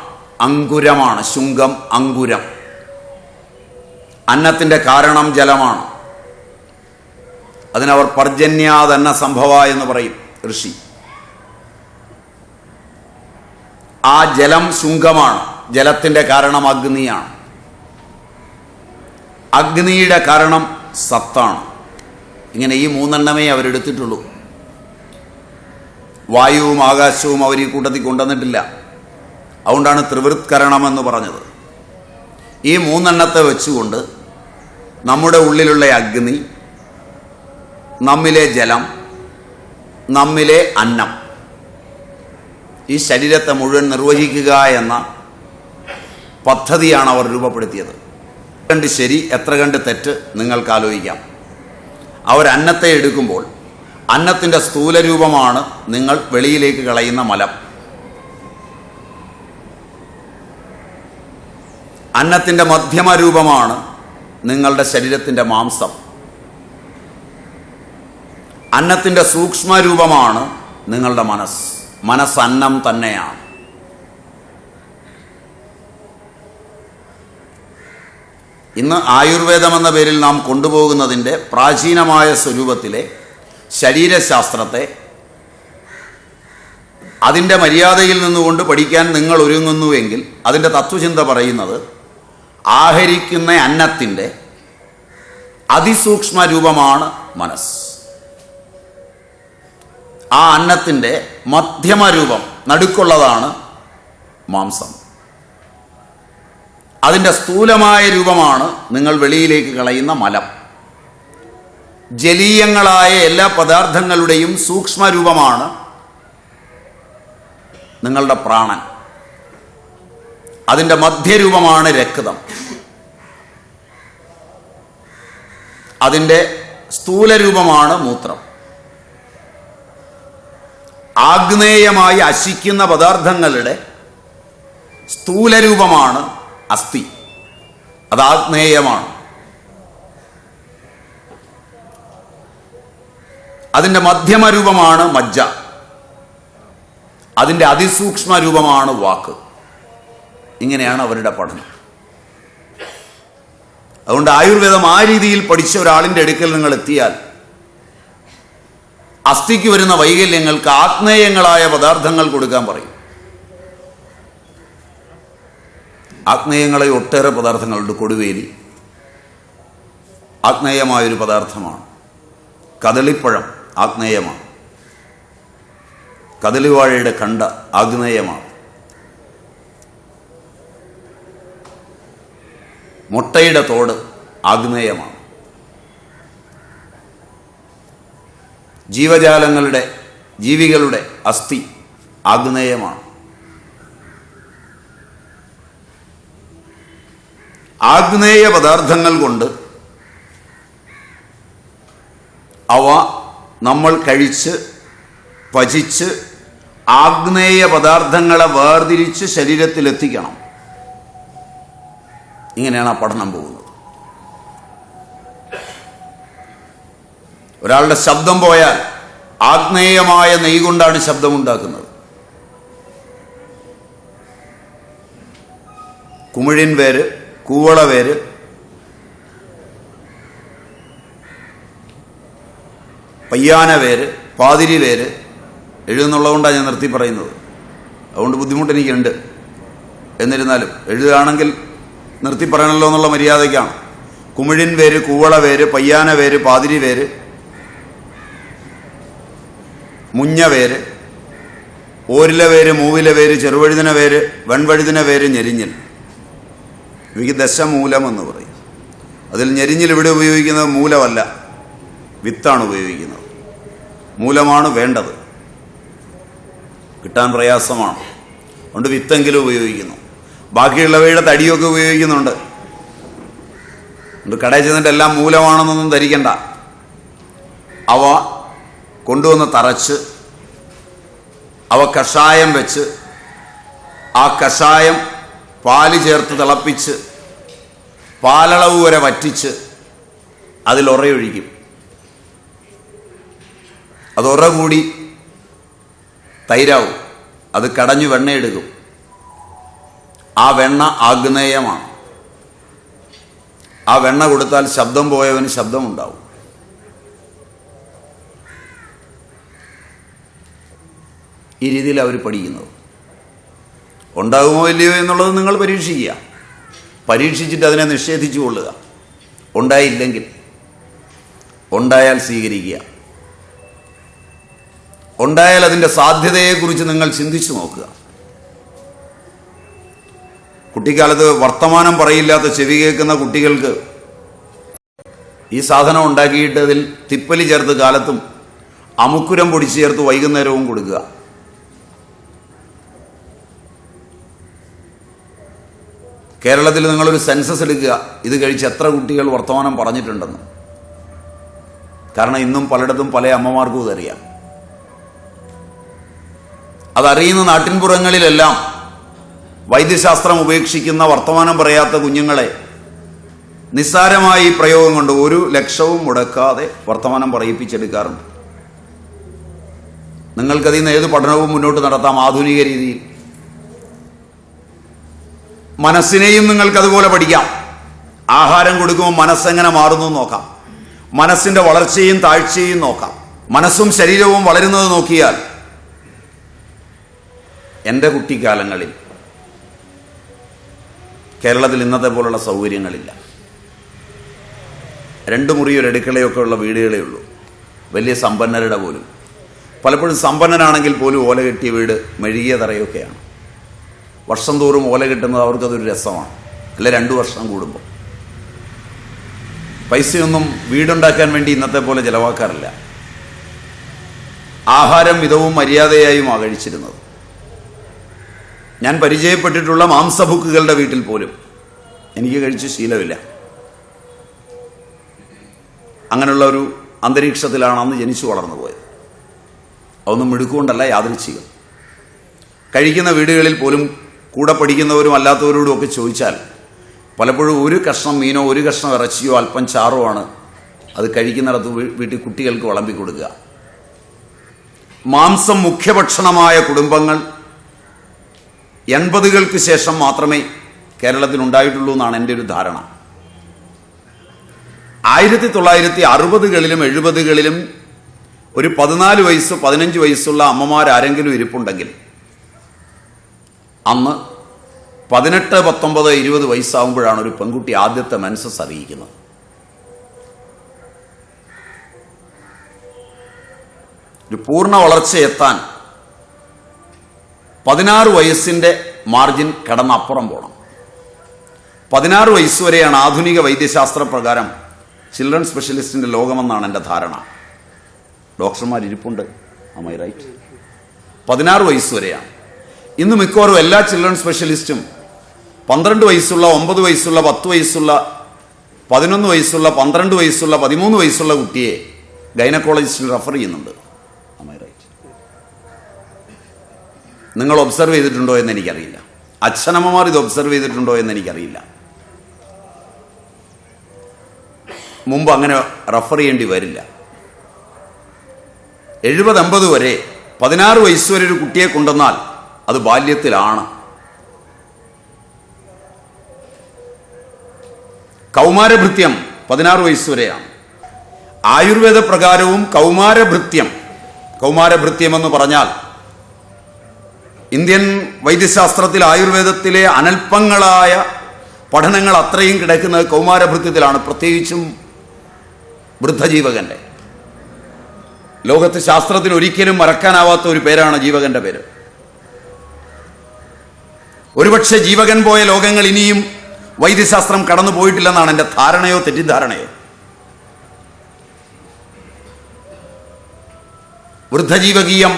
അങ്കുരമാണ്. ശുംഗം, അങ്കുരം. അന്നത്തിൻ്റെ കാരണം ജലമാണ്. അതിനവർ പർജന്യാദന്ന സംഭവ എന്ന് പറയും ഋഷി. ആ ജലം ശുംഗമാണ്. ജലത്തിൻ്റെ കാരണം അഗ്നിയാണ്. അഗ്നിയുടെ കാരണം സത്താണ്. ഇങ്ങനെ ഈ മൂന്നെണ്ണമേ അവരെടുത്തിട്ടുള്ളൂ. വായുവും ആകാശവും അവർ ഈ കൂട്ടത്തിൽ കൊണ്ടുവന്നിട്ടില്ല. അതുകൊണ്ടാണ് ത്രിവൃത്കരണം എന്ന് പറഞ്ഞത്. ഈ മൂന്നെണ്ണത്തെ വെച്ചുകൊണ്ട് നമ്മുടെ ഉള്ളിലുള്ള അഗ്നി, നമ്മിലെ ജലം, നമ്മിലെ അന്നം, ഈ ശരീരത്തെ മുഴുവൻ നിർവഹിക്കുക എന്ന പദ്ധതിയാണ് അവർ രൂപപ്പെടുത്തിയത്. കണ്ട് ശരി, എത്ര കണ്ട് തെറ്റ് നിങ്ങൾക്ക് ആലോചിക്കാം. അവർ അന്നത്തെ എടുക്കുമ്പോൾ അന്നത്തിൻ്റെ സ്ഥൂലരൂപമാണ് നിങ്ങൾ വെളിയിലേക്ക് കളയുന്ന മലം. അന്നത്തിൻ്റെ മധ്യമരൂപമാണ് നിങ്ങളുടെ ശരീരത്തിൻ്റെ മാംസം. അന്നത്തിൻ്റെ സൂക്ഷ്മരൂപമാണ് നിങ്ങളുടെ മനസ്സ്. മനസ്സ് അന്നം തന്നെയാണ്. ഇന്ന് ആയുർവേദം എന്ന പേരിൽ നാം കൊണ്ടുപോകുന്നതിൻ്റെ പ്രാചീനമായ സ്വരൂപത്തിലെ ശരീരശാസ്ത്രത്തെ അതിൻ്റെ മര്യാദയിൽ നിന്നുകൊണ്ട് പഠിക്കാൻ നിങ്ങൾ ഒരുങ്ങുന്നുവെങ്കിൽ അതിൻ്റെ തത്വചിന്ത പറയുന്നത് ആഹരിക്കുന്ന അന്നത്തിൻ്റെ അതിസൂക്ഷ്മ രൂപമാണ് മനസ്സ്. ആ അന്നത്തിൻ്റെ മധ്യമരൂപം, നടുക്കുള്ളതാണ് മാംസം. അതിൻ്റെ സ്ഥൂലമായ രൂപമാണ് നിങ്ങൾ വെളിയിലേക്ക് കളയുന്ന മലം. ജലീയങ്ങളായ എല്ലാ പദാർത്ഥങ്ങളുടെയും സൂക്ഷ്മരൂപമാണ് നിങ്ങളുടെ പ്രാണൻ. അതിൻ്റെ മധ്യരൂപമാണ് രക്തം. അതിൻ്റെ സ്ഥൂലരൂപമാണ് മൂത്രം. ആഗ്നേയമായി അശിക്കുന്ന പദാർത്ഥങ്ങളുടെ സ്ഥൂലരൂപമാണ് അസ്ഥി. അത് ആഗ്നേയമാണ്. അതിൻ്റെ മധ്യമരൂപമാണ് മജ്ജ. അതിൻ്റെ അതിസൂക്ഷ്മ രൂപമാണ് വാക്ക്. ഇങ്ങനെയാണ് അവരുടെ പഠനം. അതുകൊണ്ട് ആയുർവേദം ആ രീതിയിൽ പഠിച്ച ഒരാളിൻ്റെ അടുക്കൽ നിങ്ങൾ എത്തിയാൽ അസ്ഥിക്ക് വരുന്ന വൈകല്യങ്ങൾക്ക് ആഗ്നേയങ്ങളായ പദാർത്ഥങ്ങൾ കൊടുക്കാൻ പറയും. ആഗ്നേയങ്ങളെ ഒട്ടേറെ പദാർത്ഥങ്ങളുണ്ട്. കൊടുവേലി ആഗ്നേയമായൊരു പദാർത്ഥമാണ്. കദളിപ്പഴം ആഗ്നേയമാണ്. കദളിവാഴയുടെ കണ്ട ആഗ്നേയമാണ്. മുട്ടയുടെ തോട് ആഗ്നേയമാണ്. ജീവികളുടെ അസ്ഥി ആഗ്നേയമാണ്. ആഗ്നേയ പദാർത്ഥങ്ങൾ കൊണ്ട് അവ നമ്മൾ കഴിച്ച് പചിച്ച് ആഗ്നേയ പദാർത്ഥങ്ങളെ വേർതിരിച്ച് ശരീരത്തിലെത്തിക്കണം. ഇങ്ങനെയാണ് ആ പഠനം പോകുന്നത്. ഒരാളുടെ ശബ്ദം പോയാൽ ആഗ്നേയമായ നെയ് കൊണ്ടാണ് ശബ്ദമുണ്ടാക്കുന്നത്. കുമിഴിൻ വേര്, കൂവള വേര്, പയ്യാന വേര്, പാതിരി വേര് എഴുതുന്നുള്ളതുകൊണ്ടാണ് ഞാൻ നിർത്തി പറയുന്നത്. അതുകൊണ്ട് ബുദ്ധിമുട്ട് എനിക്കുണ്ട്. എന്നിരുന്നാലും എഴുതുകയാണെങ്കിൽ നിർത്തി പറയണമല്ലോ എന്നുള്ള മര്യാദയ്ക്കാണ്. കുമിഴിൻ വേര്, കൂവള വേര്, പയ്യാന വേര്, പാതിരി വേര്, മുഞ്ഞ വേര്, ഓരില വേര്, മൂവില വേര്, ചെറുവഴുതിന വേര്, വെൺവഴുതിന വേര്, ഞെരിഞ്ഞിൽ. ഇവയ്ക്ക് ദശമൂലം എന്ന് പറയും. അതിൽ ഞെരിഞ്ഞിൽ ഇവിടെ ഉപയോഗിക്കുന്നത് മൂലമല്ല, വിത്താണ് ഉപയോഗിക്കുന്നത്. മൂലമാണ് വേണ്ടത്, കിട്ടാൻ പ്രയാസമാണ്. അതുകൊണ്ട് വിത്തെങ്കിലും ഉപയോഗിക്കുന്നു. ബാക്കിയുള്ളവയുടെ തടിയൊക്കെ ഉപയോഗിക്കുന്നുണ്ട്. കടയിൽ ചെന്നിട്ട് എല്ലാം മൂലമാണെന്നൊന്നും ധരിക്കണ്ട. അവ കൊണ്ടുവന്ന് തറച്ച് അവ കഷായം വെച്ച് ആ കഷായം പാല് ചേർത്ത് തിളപ്പിച്ച് പാലളവ് വരെ വറ്റിച്ച് അതിൽ ഉറയൊഴിക്കും. അത് ഉറ കൂടി തൈരാവും. അത് കടഞ്ഞു വെണ്ണയെടുക്കും. ആ വെണ്ണ ആഗ്നേയമാണ്. ആ വെണ്ണ കൊടുത്താൽ ശബ്ദം പോയവന് ശബ്ദമുണ്ടാവും. ഈ രീതിയിൽ അവർ പഠിക്കുന്നത്. ഉണ്ടാകുമോ ഇല്ലയോ എന്നുള്ളത് നിങ്ങൾ പരീക്ഷിക്കുക. പരീക്ഷിച്ചിട്ട് അതിനെ നിഷേധിച്ചു കൊള്ളുക. ഉണ്ടായില്ലെങ്കിൽ, ഉണ്ടായാൽ സ്വീകരിക്കുക. ഉണ്ടായാൽ അതിൻ്റെ സാധ്യതയെക്കുറിച്ച് നിങ്ങൾ ചിന്തിച്ചു നോക്കുക. കുട്ടിക്കാലത്ത് വർത്തമാനം പറയില്ലാത്ത ചെവി കേൾക്കുന്ന കുട്ടികൾക്ക് ഈ സാധനം ഉണ്ടാക്കിയിട്ട് അതിൽ തിപ്പലി ചേർത്ത് കാലത്തും അമുക്കുരം പൊടിച്ച് ചേർത്ത് വൈകുന്നേരവും കൊടുക്കുക. കേരളത്തിൽ നിങ്ങളൊരു സെൻസസ് എടുക്കുക, ഇത് കഴിച്ച് എത്ര കുട്ടികൾ വർത്തമാനം പറഞ്ഞിട്ടുണ്ടെന്ന്. കാരണം ഇന്നും പലയിടത്തും പല അമ്മമാർക്കും ഇതറിയാം. അതറിയുന്ന നാട്ടിൻപുറങ്ങളിലെല്ലാം വൈദ്യശാസ്ത്രം ഉപേക്ഷിക്കുന്ന വർത്തമാനം പറയാത്ത കുഞ്ഞുങ്ങളെ നിസ്സാരമായി പ്രയോഗം കൊണ്ട് 1 ലക്ഷവും മുടക്കാതെ വർത്തമാനം പറയിപ്പിച്ചെടുക്കാറുണ്ട്. നിങ്ങൾക്കതിൽ നിന്ന് ഏത് പഠനവും മുന്നോട്ട് നടത്താം ആധുനിക രീതിയിൽ. മനസ്സിനെയും നിങ്ങൾക്കതുപോലെ പഠിക്കാം. ആഹാരം കൊടുക്കുമ്പോൾ മനസ്സെങ്ങനെ മാറുന്നു നോക്കാം. മനസ്സിന്റെ വളർച്ചയും താഴ്ചയും നോക്കാം. മനസ്സും ശരീരവും വളരുന്നത് നോക്കിയാൽ എൻ്റെ കുട്ടിക്കാലങ്ങളിൽ കേരളത്തിൽ ഇന്നത്തെ പോലുള്ള സൗകര്യങ്ങളില്ല. 2 മുറി ഒരു അടുക്കളയൊക്കെ ഉള്ള വീടുകളേ ഉള്ളൂ, വലിയ സമ്പന്നരുടെ പോലും. പലപ്പോഴും സമ്പന്നനാണെങ്കിൽ പോലും ഓല കെട്ടിയ വീട്, മെഴുകിയ തറയൊക്കെയാണ്. വർഷം തോറും ഓല കിട്ടുന്നത് അവർക്കതൊരു രസമാണ്. അല്ലെ 2 വർഷം കൂടുമ്പോൾ. പൈസയൊന്നും വീടുണ്ടാക്കാൻ വേണ്ടി ഇന്നത്തെ പോലെ ചിലവാക്കാറില്ല. ആഹാരം മിതവും മര്യാദയായും കഴിച്ചിരുന്നത്. ഞാൻ പരിചയപ്പെട്ടിട്ടുള്ള മാംസഭുക്കുകളുടെ വീട്ടിൽ പോലും എനിക്ക് കഴിച്ച് ശീലമില്ല. അങ്ങനെയുള്ള ഒരു അന്തരീക്ഷത്തിലാണ് അന്ന് ജനിച്ചു വളർന്നു പോയത്. അതൊന്നും മിടുക്കുകൊണ്ടല്ല, യാദൃച്ഛികം. കഴിക്കുന്ന വീടുകളിൽ പോലും കൂടെ പഠിക്കുന്നവരും അല്ലാത്തവരോടും ഒക്കെ ചോദിച്ചാൽ പലപ്പോഴും 1 കഷ്ണം മീനോ 1 കഷ്ണം ഇറച്ചിയോ അല്പം ചാറോ ആണ് അത് കഴിക്കുന്നിടത്ത് വീട്ടിൽ കുട്ടികൾക്ക് വിളമ്പി കൊടുക്കുക. മാംസം മുഖ്യഭക്ഷണമായ കുടുംബങ്ങൾ 80കൾക്ക് ശേഷം മാത്രമേ കേരളത്തിൽ ഉണ്ടായിട്ടുള്ളൂ എന്നാണ് എൻ്റെ ഒരു ധാരണ. 1960കളിലും 70കളിലും ഒരു 14 വയസ്സ് 15 വയസ്സുള്ള അമ്മമാരാരെങ്കിലും ഇരിപ്പുണ്ടെങ്കിൽ അന്ന് 18, 19, 20 വയസ്സാകുമ്പോഴാണ് ഒരു പെൺകുട്ടി ആദ്യത്തെ മെൻസസ് അറിയിക്കുന്നത്. ഒരു പൂർണ്ണ വളർച്ചയെത്താൻ 16 വയസ്സിൻ്റെ മാർജിൻ കടന്നപ്പുറം പോകണം. 16 വയസ്സ് വരെയാണ് ആധുനിക വൈദ്യശാസ്ത്ര പ്രകാരം ചിൽഡ്രൻ സ്പെഷ്യലിസ്റ്റിൻ്റെ ലോകമെന്നാണ് എൻ്റെ ധാരണ. ഡോക്ടർമാരിരിപ്പുണ്ട്, am I right? 16 വയസ്സ് വരെയാണ്. ഇന്ന് മിക്കവാറും എല്ലാ ചിൽഡ്രൻ സ്പെഷ്യലിസ്റ്റും 12 വയസ്സുള്ള, 9 വയസ്സുള്ള, 10 വയസ്സുള്ള, 11 വയസ്സുള്ള, 12 വയസ്സുള്ള, 13 വയസ്സുള്ള കുട്ടിയെ ഗൈനക്കോളജിസ്റ്റിൽ റെഫർ ചെയ്യുന്നുണ്ട്. am I right? നിങ്ങൾ ഒബ്സർവ് ചെയ്തിട്ടുണ്ടോ എന്ന് എനിക്കറിയില്ല. അച്ഛനമ്മമാർ ഇത് ഒബ്സർവ് ചെയ്തിട്ടുണ്ടോ എന്ന് എനിക്കറിയില്ല. മുമ്പ് അങ്ങനെ റഫർ ചെയ്യേണ്ടി വരില്ല. 70-80 വരെ 16 വയസ്സ് വരെ ഒരു കുട്ടിയെ കൊണ്ടുവന്നാൽ അത് ബാല്യത്തിലാണ്. കൗമാരഭൃത്യം 16 വയസ്സ് വരെയാണ്. ആയുർവേദ പ്രകാരവും കൗമാരഭൃത്യം എന്ന് പറഞ്ഞാൽ ഇന്ത്യൻ വൈദ്യശാസ്ത്രത്തിൽ ആയുർവേദത്തിലെ അനൽപങ്ങളായ പഠനങ്ങൾ അത്രയും കിടക്കുന്നത് കൗമാരഭൃത്യത്തിലാണ്, പ്രത്യേകിച്ചും വൃദ്ധജീവകന്റെ. ലോകത്ത് ശാസ്ത്രത്തിന് ഒരിക്കലും മറക്കാനാവാത്ത ഒരു പേരാണ് ജീവകന്റെ പേര്. ഒരുപക്ഷെ ജീവകൻ പോയ ലോകങ്ങൾ ഇനിയും വൈദ്യശാസ്ത്രം കടന്നു പോയിട്ടില്ലെന്നാണ് എൻ്റെ ധാരണയോ തെറ്റിദ്ധാരണയോ. വൃദ്ധജീവകീയം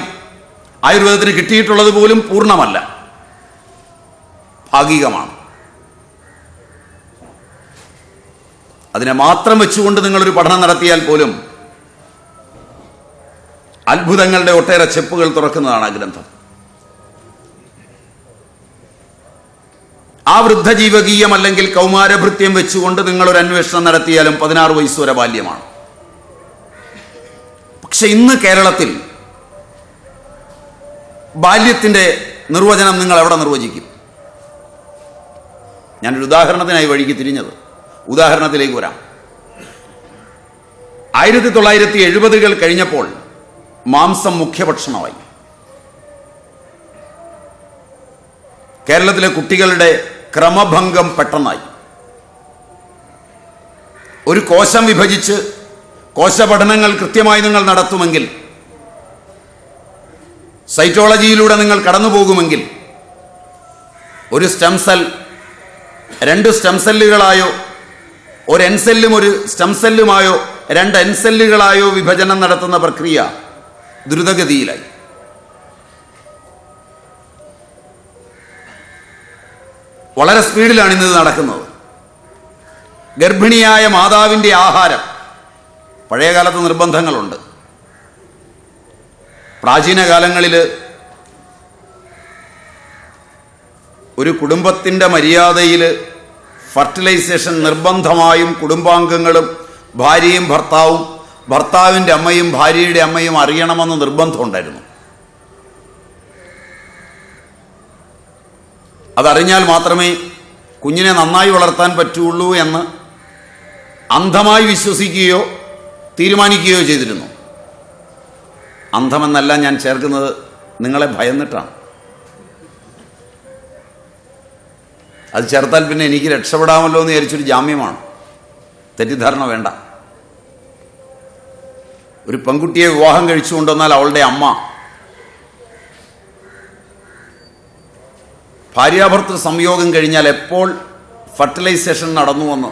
ആയുർവേദത്തിന് കിട്ടിയിട്ടുള്ളത് പോലും പൂർണ്ണമല്ല, ഭാഗികമാണ്. അതിനെ മാത്രം വെച്ചുകൊണ്ട് നിങ്ങളൊരു പഠനം നടത്തിയാൽ പോലും അത്ഭുതങ്ങളുടെ ഒട്ടേറെ ചെപ്പുകൾ തുറക്കുന്നതാണ് ആ ഗ്രന്ഥം. ആ വൃദ്ധജീവകീയം അല്ലെങ്കിൽ കൗമാരഭൃത്യം വെച്ചുകൊണ്ട് നിങ്ങളൊരു അന്വേഷണം നടത്തിയാലും 16 വയസ്സ് വരെ ബാല്യമാണ്. പക്ഷെ ഇന്ന് കേരളത്തിൽ ബാല്യത്തിന്റെ നിർവചനം നിങ്ങൾ എവിടെ നിർവചിക്കും? ഞാനൊരു ഉദാഹരണത്തിനായി വഴിക്ക് തിരിഞ്ഞത്. ഉദാഹരണത്തിലേക്ക് വരാം. 1970-കൾ കഴിഞ്ഞപ്പോൾ മാംസം മുഖ്യഭക്ഷണമായി. കേരളത്തിലെ കുട്ടികളുടെ ക്രമഭംഗം പെട്ടെന്നായി. ഒരു കോശം വിഭജിച്ച് കോശപഠനങ്ങൾ കൃത്യമായി നിങ്ങൾ നടത്തുമെങ്കിൽ, സൈറ്റോളജിയിലൂടെ നിങ്ങൾ കടന്നു പോകുമെങ്കിൽ, ഒരു സ്റ്റെം സെൽ 2 സ്റ്റെം സെല്ലുകളായോ, ഒരു എൻ സെല്ലും ഒരു സ്റ്റെം സെല്ലുമായോ 2 എൻ സെല്ലുകളായോ വിഭജനം നടത്തുന്ന പ്രക്രിയ ദ്രുതഗതിയിലായി. വളരെ സ്പീഡിലാണ് ഇന്നത് നടക്കുന്നത്. ഗർഭിണിയായ മാതാവിൻ്റെ ആഹാരം, പഴയ കാലത്ത് നിർബന്ധങ്ങളുണ്ട്. പ്രാചീന കാലങ്ങളിൽ ഒരു കുടുംബത്തിൻ്റെ മര്യാദയിൽ ഫർട്ടിലൈസേഷൻ നിർബന്ധമായും കുടുംബാംഗങ്ങളും ഭാര്യയും ഭർത്താവും, ഭർത്താവിൻ്റെ അമ്മയും ഭാര്യയുടെ അമ്മയും അറിയണമെന്ന് നിർബന്ധമുണ്ടായിരുന്നു. അതറിഞ്ഞാൽ മാത്രമേ കുഞ്ഞിനെ നന്നായി വളർത്താൻ പറ്റുള്ളൂ എന്ന് അന്ധമായി വിശ്വസിക്കുകയോ തീരുമാനിക്കുകയോ ചെയ്തിരുന്നു. അന്ധമെന്നല്ല ഞാൻ ചേർക്കുന്നത്, നിങ്ങളെ ഭയന്നിട്ടാണ്. അത് ചേർത്താൽ പിന്നെ എനിക്ക് രക്ഷപ്പെടാമല്ലോ എന്ന് വിചാരിച്ചൊരു ജാമ്യമാണ്. തെറ്റിദ്ധാരണ വേണ്ട. ഒരു പെൺകുട്ടിയെ വിവാഹം കഴിച്ചുകൊണ്ടുവന്നാൽ അവളുടെ അമ്മ ഭാര്യാഭർത്തൃ സംയോഗം കഴിഞ്ഞാൽ എപ്പോൾ ഫർട്ടിലൈസേഷൻ നടന്നുവെന്ന്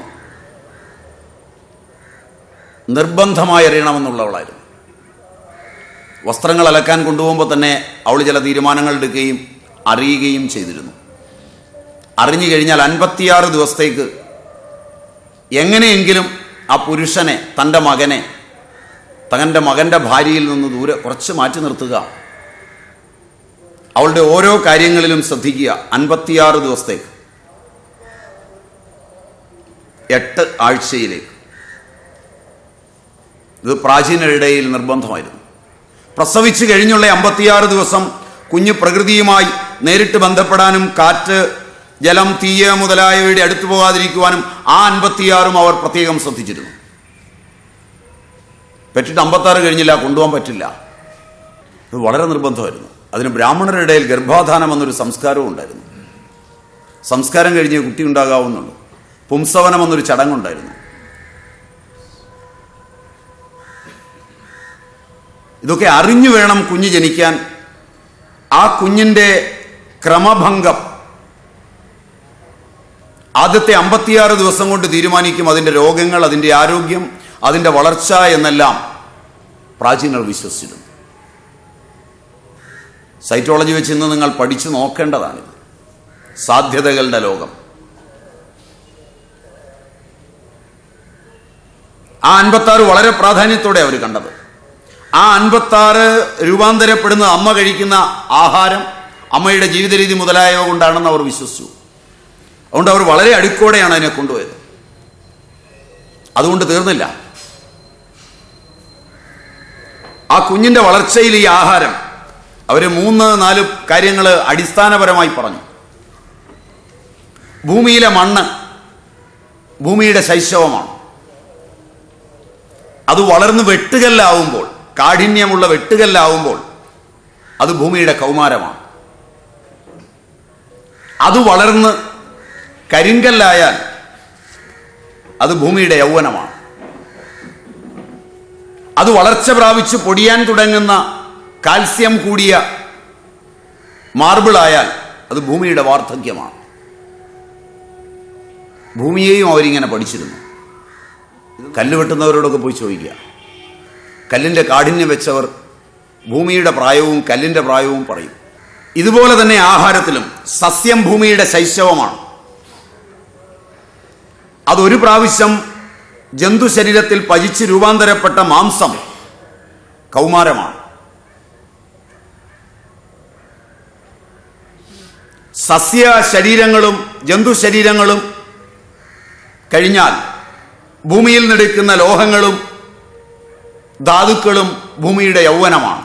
നിർബന്ധമായി അറിയണമെന്നുള്ളവളായിരുന്നു. വസ്ത്രങ്ങൾ അലക്കാൻ കൊണ്ടുപോകുമ്പോൾ തന്നെ അവൾ ചില തീരുമാനങ്ങൾ എടുക്കുകയും അറിയുകയും ചെയ്തിരുന്നു. അറിഞ്ഞു കഴിഞ്ഞാൽ 56 ദിവസത്തേക്ക് എങ്ങനെയെങ്കിലും ആ പുരുഷനെ, തൻ്റെ മകനെ, തൻ്റെ മകൻ്റെ ഭാര്യയിൽ നിന്ന് ദൂരെ കുറച്ച് മാറ്റി നിർത്തുക, അവളുടെ ഓരോ കാര്യങ്ങളിലും ശ്രദ്ധിക്കുക. 56 ദിവസത്തേക്ക്, 8 ആഴ്ചയിലേക്ക്. ഇത് പ്രാചീനരിടയിൽ നിർബന്ധമായിരുന്നു. പ്രസവിച്ചു കഴിഞ്ഞുള്ള 56 ദിവസം കുഞ്ഞ് പ്രകൃതിയുമായി നേരിട്ട് ബന്ധപ്പെടാനും കാറ്റ്, ജലം, തീയ മുതലായവയുടെ അടുത്തു പോകാതിരിക്കുവാനും ആ 56 അവർ പ്രത്യേകം ശ്രദ്ധിച്ചിരുന്നു. പെറ്റിട്ട് 56 കഴിഞ്ഞില്ല, കൊണ്ടുപോകാൻ പറ്റില്ല. ഇത് വളരെ നിർബന്ധമായിരുന്നു. അതിന് ബ്രാഹ്മണരുടെ ഇടയിൽ ഗർഭാധാനം എന്നൊരു സംസ്കാരവും ഉണ്ടായിരുന്നു. സംസ്കാരം കഴിഞ്ഞ് കുട്ടി ഉണ്ടാകാവുന്നുള്ളൂ. പുംസവനം എന്നൊരു ചടങ്ങുണ്ടായിരുന്നു. ഇതൊക്കെ അറിഞ്ഞു വേണം കുഞ്ഞ് ജനിക്കാൻ. ആ കുഞ്ഞിൻ്റെ ക്രമഭംഗം ആദ്യത്തെ 56 ദിവസം കൊണ്ട് തീരുമാനിക്കും. അതിൻ്റെ രോഗങ്ങൾ, അതിൻ്റെ ആരോഗ്യം, അതിൻ്റെ വളർച്ച എന്നെല്ലാം പ്രാചീനർ വിശ്വസിച്ചിരുന്നു. സൈറ്റോളജി വെച്ച് ഇന്ന് നിങ്ങൾ പഠിച്ചു നോക്കേണ്ടതാണിത്. സാധ്യതകളുടെ ലോകം. ആ 56 വളരെ പ്രാധാന്യത്തോടെ അവർ കണ്ടത്. ആ 56 രൂപാന്തരപ്പെടുന്ന അമ്മ കഴിക്കുന്ന ആഹാരം, അമ്മയുടെ ജീവിത രീതി മുതലായവ കൊണ്ടാണെന്ന് അവർ വിശ്വസിച്ചു. അതുകൊണ്ട് അവർ വളരെ അടുക്കോടെയാണ് അതിനെ കൊണ്ടുപോയത്. അതുകൊണ്ട് തീർന്നില്ല. ആ കുഞ്ഞിൻ്റെ വളർച്ചയിൽ ഈ ആഹാരം അവർ 3-4 കാര്യങ്ങൾ അടിസ്ഥാനപരമായി പറഞ്ഞു. ഭൂമിയിലെ മണ്ണ് ഭൂമിയുടെ ശൈശവമാണ്. അത് വളർന്ന് വെട്ടുകല്ലാവുമ്പോൾ, കാഠിന്യമുള്ള വെട്ടുകല്ലാവുമ്പോൾ അത് ഭൂമിയുടെ കൗമാരമാണ്. അത് വളർന്ന് കരിങ്കല്ലായാൽ അത് ഭൂമിയുടെ യൗവനമാണ്. അത് വളർച്ച പ്രാപിച്ച് പൊടിയാൻ തുടങ്ങുന്ന കാൽസ്യം കൂടിയ മാർബിളായാൽ അത് ഭൂമിയുടെ വാർദ്ധക്യമാണ്. ഭൂമിയെയും അവരിങ്ങനെ പഠിച്ചിരുന്നു. കല്ല് വെട്ടുന്നവരോടൊക്കെ പോയി ചോദിക്കുക. കല്ലിൻ്റെ കാഠിന്യം വെച്ചവർ ഭൂമിയുടെ പ്രായവും കല്ലിൻ്റെ പ്രായവും പറയും. ഇതുപോലെ തന്നെ ആഹാരത്തിലും സസ്യം ഭൂമിയുടെ ശൈശവമാണ്. അതൊരു പ്രാവശ്യം ജന്തു ശരീരത്തിൽ പചിച്ച് രൂപാന്തരപ്പെട്ട മാംസം കൗമാരമാണ്. സസ്യ ശരീരങ്ങളും ജന്തു ശരീരങ്ങളും കഴിഞ്ഞാൽ ഭൂമിയിൽ നിന്നെടുക്കുന്ന ലോഹങ്ങളും ധാതുക്കളും ഭൂമിയുടെ യൗവനമാണ്.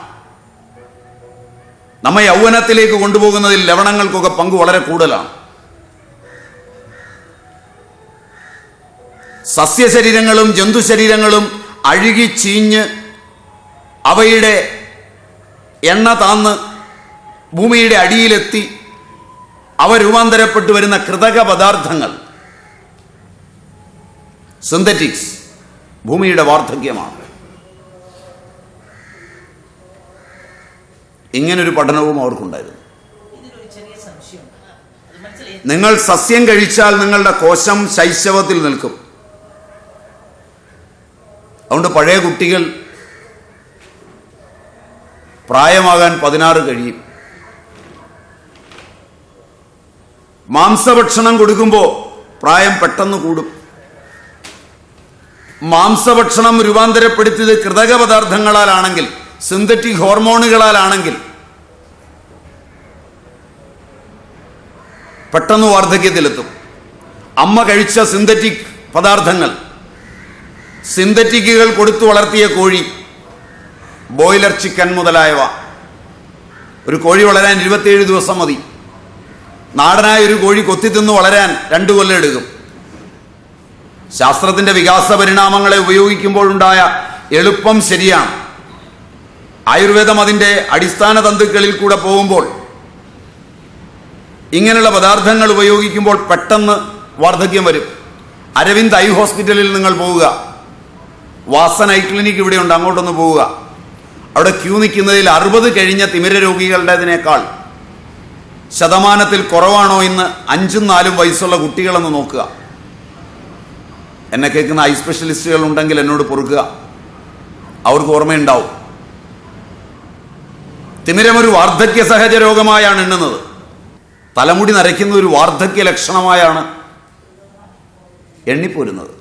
നമ്മെ യൗവനത്തിലേക്ക് കൊണ്ടുപോകുന്നതിൽ ലവണങ്ങൾക്കൊക്കെ പങ്ക് വളരെ കൂടുതലാണ്. സസ്യശരീരങ്ങളും ജന്തുശരീരങ്ങളും അഴുകി ചീഞ്ഞ് അവയുടെ എണ്ണ താന്ന് ഭൂമിയുടെ അടിയിലെത്തി അവ രൂപാന്തരപ്പെട്ടു വരുന്ന കൃതക പദാർത്ഥങ്ങൾ, സിന്തറ്റിക്സ്, ഭൂമിയുടെ വാർദ്ധക്യമാണ്. ഇങ്ങനൊരു പഠനവും അവർക്കുണ്ടായിരുന്നു. നിങ്ങൾ സസ്യം കഴിച്ചാൽ നിങ്ങളുടെ കോശം ശൈശവത്തിൽ നിൽക്കും. അതുകൊണ്ട് പഴയ കുട്ടികൾ പ്രായമാകാൻ 16 കഴിയും. മാംസഭക്ഷണം കൊടുക്കുമ്പോൾ പ്രായം പെട്ടെന്ന് കൂടും. മാംസഭക്ഷണം രൂപാന്തരപ്പെടുത്തിയത് കൃതക പദാർത്ഥങ്ങളാലാണെങ്കിൽ, സിന്തറ്റിക് ഹോർമോണുകളാലാണെങ്കിൽ പെട്ടെന്ന് വാർദ്ധക്യത്തിലെത്തും. അമ്മ കഴിച്ച സിന്തറ്റിക് പദാർത്ഥങ്ങൾ, സിന്തറ്റിക്കുകൾ കൊടുത്തു വളർത്തിയ കോഴി, ബോയിലർ ചിക്കൻ മുതലായവ. ഒരു കോഴി വളരാൻ 27 ദിവസം മതി. നാടനായ ഒരു കോഴി കൊത്തിത്തിന്ന് വളരാൻ 2 കൊല്ലം എടുക്കും. ശാസ്ത്രത്തിന്റെ വികാസ പരിണാമങ്ങളെ ഉപയോഗിക്കുമ്പോഴുണ്ടായ എളുപ്പം ശരിയാണ്. ആയുർവേദം അതിൻ്റെ അടിസ്ഥാന തന്തുക്കളിൽ കൂടെ പോകുമ്പോൾ ഇങ്ങനെയുള്ള പദാർത്ഥങ്ങൾ ഉപയോഗിക്കുമ്പോൾ പെട്ടെന്ന് വാർദ്ധക്യം വരും. അരവിന്ദ് ഐ ഹോസ്പിറ്റലിൽ നിങ്ങൾ പോവുക. വാസൻ ഐ ക്ലിനിക്ക് ഇവിടെയുണ്ട്, അങ്ങോട്ടൊന്ന് പോവുക. അവിടെ ക്യൂ നിൽക്കുന്നതിൽ 60 കഴിഞ്ഞ തിമിര രോഗികളുടേതിനേക്കാൾ ശതമാനത്തിൽ കുറവാണോ ഇന്ന് 5-4 വയസ്സുള്ള കുട്ടികളെന്ന് നോക്കുക. എന്നെ കേൾക്കുന്ന ഐ സ്പെഷ്യലിസ്റ്റുകൾ ഉണ്ടെങ്കിൽ എന്നോട് പൊറുക്കുക, അവർക്ക് ഓർമ്മയുണ്ടാവും. തിമിരം ഒരു വാർദ്ധക്യ സഹജ രോഗമായാണ് എണ്ണുന്നത്. തലമുടി നരയ്ക്കുന്ന ഒരു വാർദ്ധക്യ ലക്ഷണമായാണ് എണ്ണിപ്പോരുന്നത്.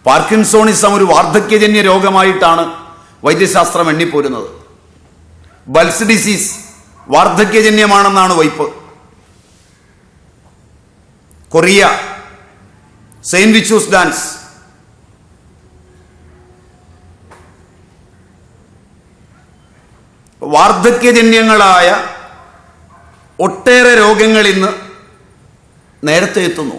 പാർക്കിൻസോണിസം ഒരു വാർദ്ധക്യജന്യ രോഗമായിട്ടാണ് വൈദ്യശാസ്ത്രം എണ്ണിപ്പോരുന്നത്. ബൾസ് ഡിസീസ് വാർദ്ധക്യജന്യമാണെന്നാണ് വൈപ്പ്. കൊറിയ, സെയിന്റ് വിച്ചൂസ് ഡാൻസ്, വാർദ്ധക്യജന്യങ്ങളായ ഒട്ടേറെ രോഗങ്ങൾ ഇന്ന് നേരത്തെ എത്തുന്നു.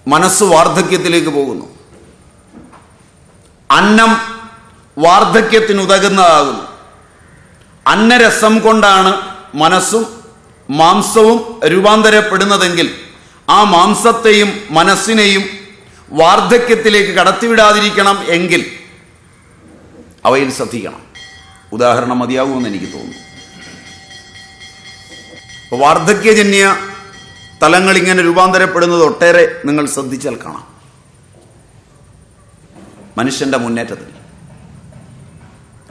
മനസ്സ് വാർദ്ധക്യത്തിലേക്ക് പോകുന്നു. അന്നം വാർദ്ധക്യത്തിനുതകുന്നതാകുന്നു. അന്നരസം കൊണ്ടാണ് മനസ്സും മാംസവും രൂപാന്തരപ്പെടുന്നതെങ്കിൽ ആ മാംസത്തെയും മനസ്സിനെയും വാർദ്ധക്യത്തിലേക്ക് കടത്തിവിടാതിരിക്കണം എങ്കിൽ അവയിൽ ശ്രദ്ധിക്കണം. ഉദാഹരണം മതിയാകുമെന്ന് എനിക്ക് തോന്നുന്നു. വാർദ്ധക്യജന്യ തലങ്ങൾ ഇങ്ങനെ രൂപാന്തരപ്പെടുന്നത് ഒട്ടേറെ നിങ്ങൾ ശ്രദ്ധിച്ചാൽ കാണാം മനുഷ്യൻ്റെ മുന്നേറ്റത്തിൽ.